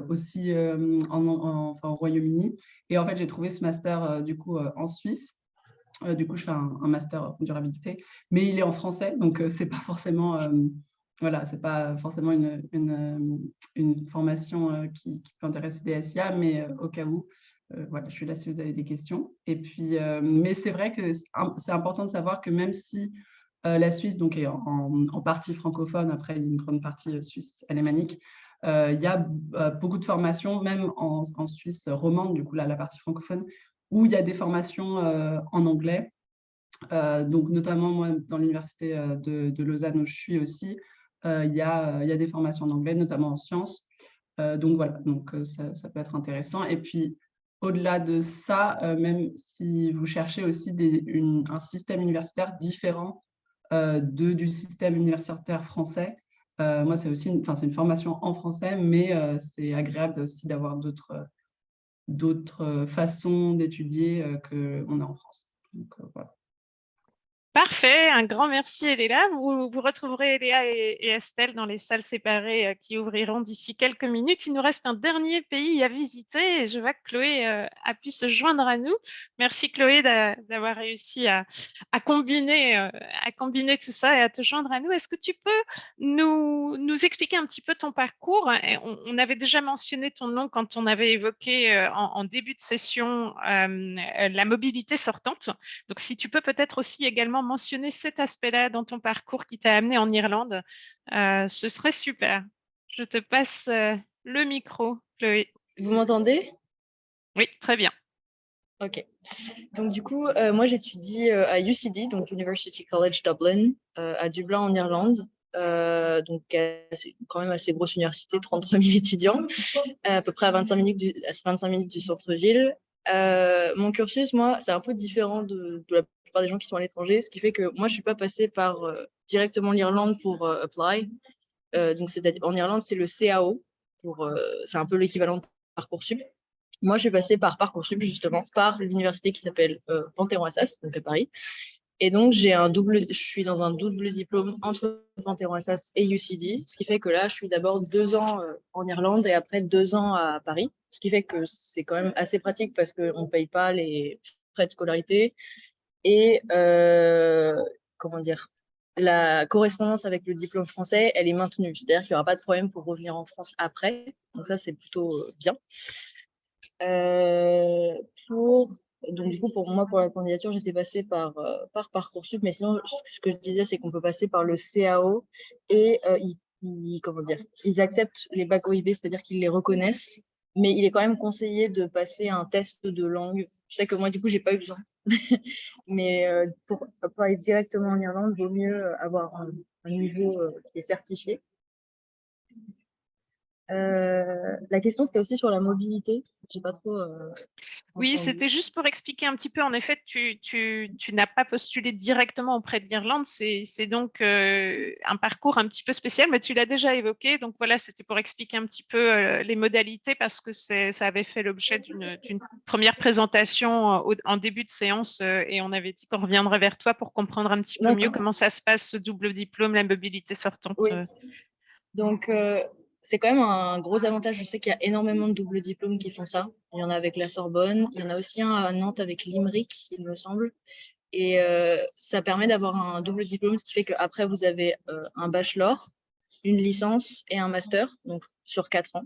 aussi au Royaume-Uni. Et en fait, j'ai trouvé ce master, du coup, en Suisse. Du coup, je fais un master en durabilité. Mais il est en français, donc c'est pas forcément... voilà, c'est pas forcément une formation qui peut intéresser des SIA, mais au cas où, voilà, je suis là si vous avez des questions. Et puis, mais c'est vrai que c'est important de savoir que même si la Suisse donc, est en partie francophone, après il y a une grande partie suisse alémanique, il y a beaucoup de formations, même en Suisse romande, du coup, là, la partie francophone, où il y a des formations en anglais. Donc, notamment, moi, dans l'université de Lausanne, où je suis aussi, il y a des formations en anglais, notamment en sciences. Donc, voilà, donc, ça peut être intéressant. Et puis, au-delà de ça, même si vous cherchez aussi un système universitaire différent du système universitaire français, moi, c'est aussi une formation en français, mais c'est agréable aussi d'avoir d'autres façons d'étudier qu'on a en France. Donc, voilà. Parfait, un grand merci Eléa. Vous retrouverez Eléa et Estelle dans les salles séparées qui ouvriront d'ici quelques minutes. Il nous reste un dernier pays à visiter et je vois que Chloé a pu se joindre à nous. Merci Chloé d'avoir réussi à combiner tout ça et à te joindre à nous. Est-ce que tu peux nous expliquer un petit peu ton parcours? On avait déjà mentionné ton nom quand on avait évoqué en début de session la mobilité sortante. Donc, si tu peux peut-être aussi également mentionner cet aspect-là dans ton parcours qui t'a amené en Irlande, ce serait super. Je te passe le micro, Chloé. Vous m'entendez? Oui, très bien. Ok. Donc du coup, moi j'étudie à UCD, donc University College Dublin, à Dublin en Irlande. Donc quand même assez grosse université, 33 000 étudiants, à peu près à 25 minutes du centre-ville. Mon cursus, moi, c'est un peu différent de la plupart des gens qui sont à l'étranger, ce qui fait que moi, je suis pas passée par directement l'Irlande pour apply. Donc, en Irlande, c'est le CAO, c'est un peu l'équivalent de Parcoursup. Moi, je suis passée par Parcoursup, justement, par l'université qui s'appelle Panthéon-Assas, donc à Paris. Et donc, je suis dans un double diplôme entre Panthéon-Assas et UCD, ce qui fait que là, je suis d'abord 2 ans en Irlande et après 2 ans à Paris, ce qui fait que c'est quand même assez pratique parce qu'on ne paye pas les frais de scolarité et, comment dire, la correspondance avec le diplôme français, elle est maintenue. C'est-à-dire qu'il n'y aura pas de problème pour revenir en France après. Donc ça, c'est plutôt bien. Donc, du coup, pour moi, pour la candidature, j'étais passée par Parcoursup. Mais sinon, ce que je disais, c'est qu'on peut passer par le CAO et comment dire, ils acceptent les bacs OIB, c'est-à-dire qu'ils les reconnaissent. Mais il est quand même conseillé de passer un test de langue. Je sais que moi, du coup, j'ai pas eu besoin. Mais pour aller directement en Irlande, il vaut mieux avoir un niveau qui est certifié. La question, c'était aussi sur la mobilité. J'ai pas trop Oui, entendu. c'était juste pour expliquer un petit peu. En effet, tu n'as pas postulé directement auprès de l'Irlande. C'est donc un parcours un petit peu spécial, mais tu l'as déjà évoqué. Donc voilà, c'était pour expliquer un petit peu les modalités parce que ça avait fait l'objet d'une première présentation en début de séance et on avait dit qu'on reviendrait vers toi pour comprendre un petit peu mieux comment ça se passe, ce double diplôme, la mobilité sortante. Oui. Donc, c'est quand même un gros avantage. Je sais qu'il y a énormément de doubles diplômes qui font ça. Il y en a avec la Sorbonne. Il y en a aussi un à Nantes avec Limerick, il me semble. Et ça permet d'avoir un double diplôme, ce qui fait qu'après, vous avez un bachelor, une licence et un master, donc sur 4 ans.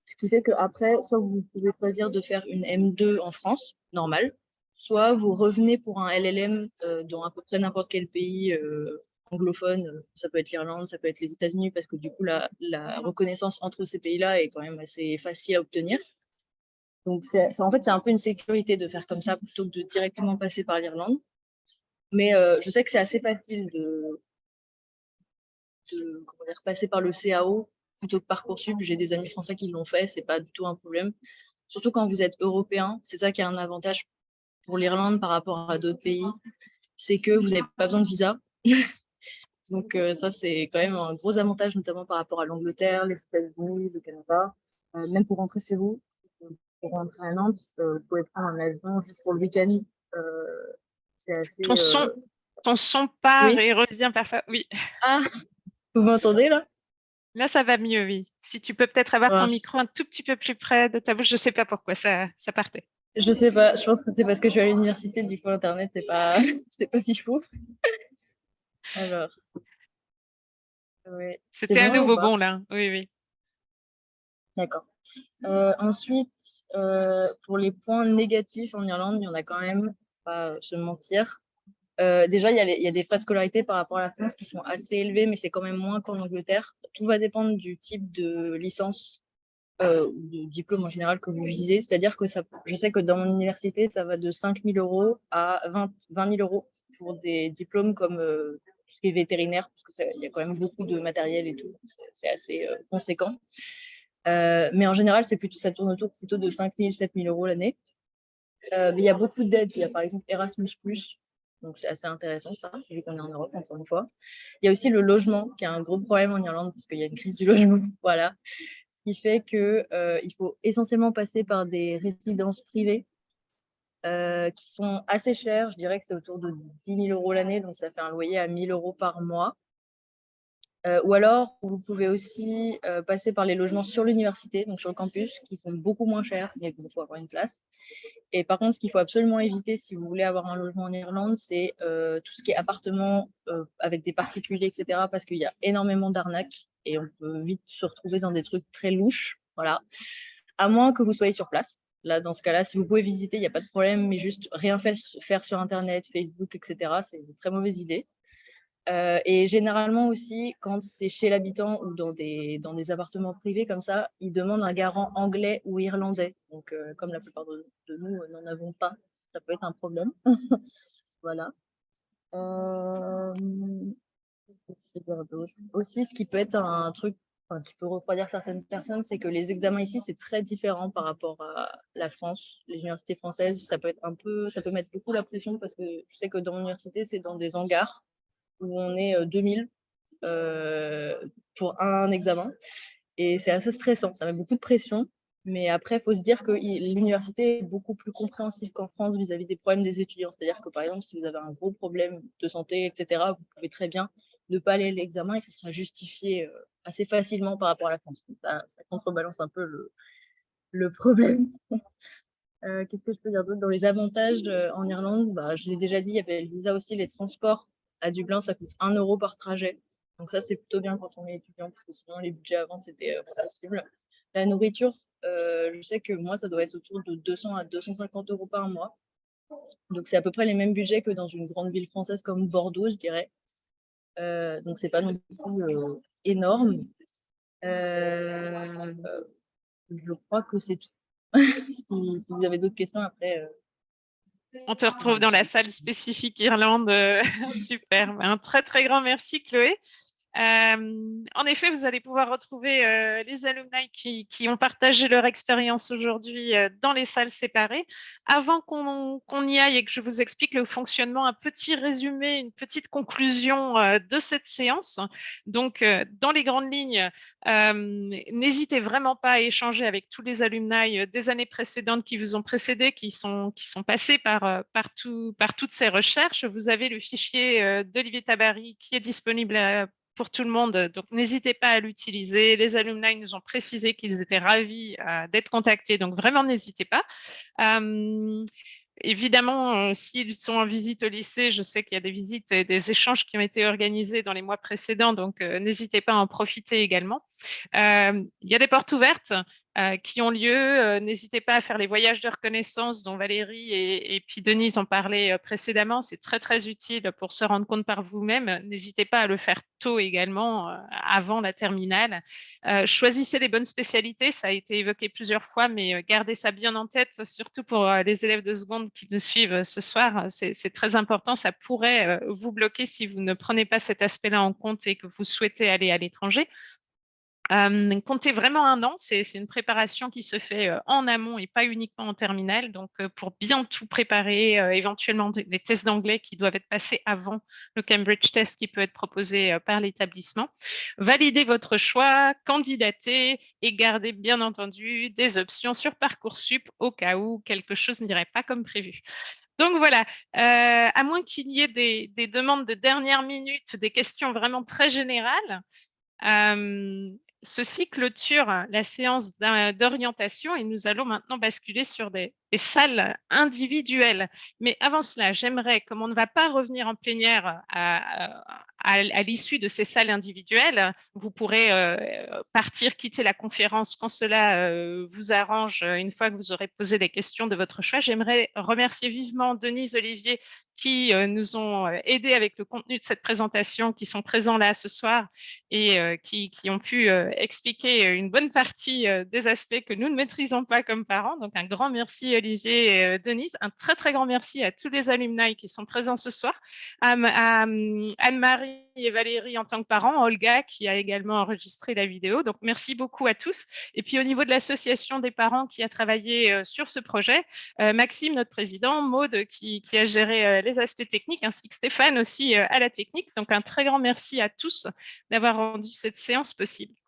Ce qui fait qu'après, soit vous pouvez choisir de faire une M2 en France, normale, soit vous revenez pour un LLM dans à peu près n'importe quel pays anglophone. Ça peut être l'Irlande, ça peut être les États-Unis, parce que du coup, la reconnaissance entre ces pays-là est quand même assez facile à obtenir. Donc, en fait, c'est un peu une sécurité de faire comme ça plutôt que de directement passer par l'Irlande. Mais je sais que c'est assez facile de passer par le CAO plutôt que Parcoursup. J'ai des amis français qui l'ont fait, c'est pas du tout un problème. Surtout quand vous êtes européen, c'est ça qui a un avantage pour l'Irlande par rapport à d'autres pays, c'est que vous n'avez pas besoin de visa. Donc ça, c'est quand même un gros avantage, notamment par rapport à l'Angleterre, les États-Unis, le Canada. Même pour rentrer chez vous, pour rentrer à Nantes, vous pouvez prendre un avion juste pour le week-end. C'est assez... Ton son part Oui. et revient parfois. Oui. Ah, vous m'entendez là? Là, ça va mieux, oui. Si tu peux peut-être avoir ton micro un tout petit peu plus près de ta bouche, je ne sais pas pourquoi ça partait. Je sais pas, je pense que c'est parce que je suis à l'université, du coup, Internet, c'est pas fifou. Alors. Ouais. C'était à bon, nouveau bon, là. Oui, oui. D'accord. Ensuite, pour les points négatifs en Irlande, il y en a quand même, pas se mentir. Déjà, il y a des frais de scolarité par rapport à la France qui sont assez élevés, mais c'est quand même moins qu'en Angleterre. Tout va dépendre du type de licence ou de diplôme en général que vous visez. C'est-à-dire que je sais que dans mon université, ça va de 5 000 € à 20 000 € pour des diplômes comme tout ce qui est vétérinaire, parce qu'il y a quand même beaucoup de matériel et tout. C'est assez conséquent. Mais en général, ça tourne autour plutôt de 5 000, 7 000 € l'année. Mais il y a beaucoup d'aides. Il y a par exemple Erasmus+, donc c'est assez intéressant ça, vu qu'on est en Europe, encore une fois. Il y a aussi le logement, qui est un gros problème en Irlande, parce qu'il y a une crise du logement. Voilà. Ce qui fait qu'il faut essentiellement passer par des résidences privées. qui sont assez chers. Je dirais que c'est autour de 10 000 € l'année, donc ça fait un loyer à 1 000 € par mois. Ou alors, vous pouvez aussi passer par les logements sur l'université, donc sur le campus, qui sont beaucoup moins chers, mais bon, il faut avoir une place. Et par contre, ce qu'il faut absolument éviter si vous voulez avoir un logement en Irlande, c'est tout ce qui est appartement avec des particuliers, etc. Parce qu'il y a énormément d'arnaques et on peut vite se retrouver dans des trucs très louches. Voilà. À moins que vous soyez sur place. Là, dans ce cas-là, si vous pouvez visiter, il n'y a pas de problème, mais juste rien faire sur Internet, Facebook, etc., c'est une très mauvaise idée. Et généralement aussi, quand c'est chez l'habitant ou dans des appartements privés comme ça, ils demandent un garant anglais ou irlandais. Donc, comme la plupart de nous n'en avons pas, ça peut être un problème. Voilà. Aussi, ce qui peut être un truc qui peut refroidir certaines personnes, c'est que les examens ici, c'est très différent par rapport à la France, les universités françaises. Ça peut mettre beaucoup la pression parce que je sais que dans l'université, c'est dans des hangars où on est 2000 pour un examen. Et c'est assez stressant, ça met beaucoup de pression. Mais après, il faut se dire que l'université est beaucoup plus compréhensive qu'en France vis-à-vis des problèmes des étudiants. C'est-à-dire que, par exemple, si vous avez un gros problème de santé, etc., vous pouvez très bien ne pas aller à l'examen et ça sera justifié assez facilement par rapport à la France. Donc, ça contrebalance un peu le problème. Qu'est-ce que je peux dire d'autre? Dans les avantages en Irlande, je l'ai déjà dit, il y avait le visa aussi, les transports. À Dublin, ça coûte 1 € par trajet. Donc ça, c'est plutôt bien quand on est étudiant, parce que sinon, les budgets avant, c'était pas possible. La nourriture, je sais que moi, ça doit être autour de 200 à 250 € par mois. Donc c'est à peu près les mêmes budgets que dans une grande ville française comme Bordeaux, je dirais. Donc c'est pas non plus énorme. Je crois que c'est tout. Si vous avez d'autres questions après. On te retrouve dans la salle spécifique Irlande. Super. Un très, très grand merci, Chloé. En effet, vous allez pouvoir retrouver les alumni qui ont partagé leur expérience aujourd'hui dans les salles séparées. Avant qu'on y aille et que je vous explique le fonctionnement, un petit résumé, une petite conclusion de cette séance. Donc, dans les grandes lignes, n'hésitez vraiment pas à échanger avec tous les alumni des années précédentes qui vous ont précédé, qui sont passés par toutes ces recherches. Vous avez le fichier d'Olivier Tabary qui est disponible pour tout le monde, donc n'hésitez pas à l'utiliser. Les alumni nous ont précisé qu'ils étaient ravis d'être contactés, donc vraiment n'hésitez pas. Évidemment, s'ils sont en visite au lycée, je sais qu'il y a des visites et des échanges qui ont été organisés dans les mois précédents, donc n'hésitez pas à en profiter également. Il y a des portes ouvertes qui ont lieu. N'hésitez pas à faire les voyages de reconnaissance dont Valérie et puis Denise en parlaient précédemment. C'est très, très utile pour se rendre compte par vous-même. N'hésitez pas à le faire tôt également, avant la terminale. Choisissez les bonnes spécialités. Ça a été évoqué plusieurs fois, mais gardez ça bien en tête, surtout pour les élèves de seconde qui nous suivent ce soir. C'est très important. Ça pourrait vous bloquer si vous ne prenez pas cet aspect-là en compte et que vous souhaitez aller à l'étranger. Comptez vraiment 1 an, c'est une préparation qui se fait en amont et pas uniquement en terminale, donc pour bien tout préparer, éventuellement des tests d'anglais qui doivent être passés avant le Cambridge Test qui peut être proposé par l'établissement. Validez votre choix, candidatez et gardez bien entendu des options sur Parcoursup au cas où quelque chose n'irait pas comme prévu. Donc voilà, à moins qu'il y ait des demandes de dernière minute, des questions vraiment très générales, ceci clôture la séance d'orientation et nous allons maintenant basculer sur des salles individuelles. Mais avant cela, j'aimerais, comme on ne va pas revenir en plénière à l'issue de ces salles individuelles, vous pourrez partir, quitter la conférence quand cela vous arrange une fois que vous aurez posé les questions de votre choix. J'aimerais remercier vivement Denise, Olivier, qui nous ont aidés avec le contenu de cette présentation, qui sont présents là ce soir et qui ont pu expliquer une bonne partie des aspects que nous ne maîtrisons pas comme parents. Donc, un grand merci, Olivier et Denise. Un très, très grand merci à tous les alumni qui sont présents ce soir, à Anne-Marie et Valérie en tant que parents, Olga qui a également enregistré la vidéo. Donc, merci beaucoup à tous. Et puis, au niveau de l'association des parents qui a travaillé sur ce projet, Maxime, notre président, Maude qui a géré les aspects techniques, ainsi que Stéphane aussi à la technique. Donc, un très grand merci à tous d'avoir rendu cette séance possible.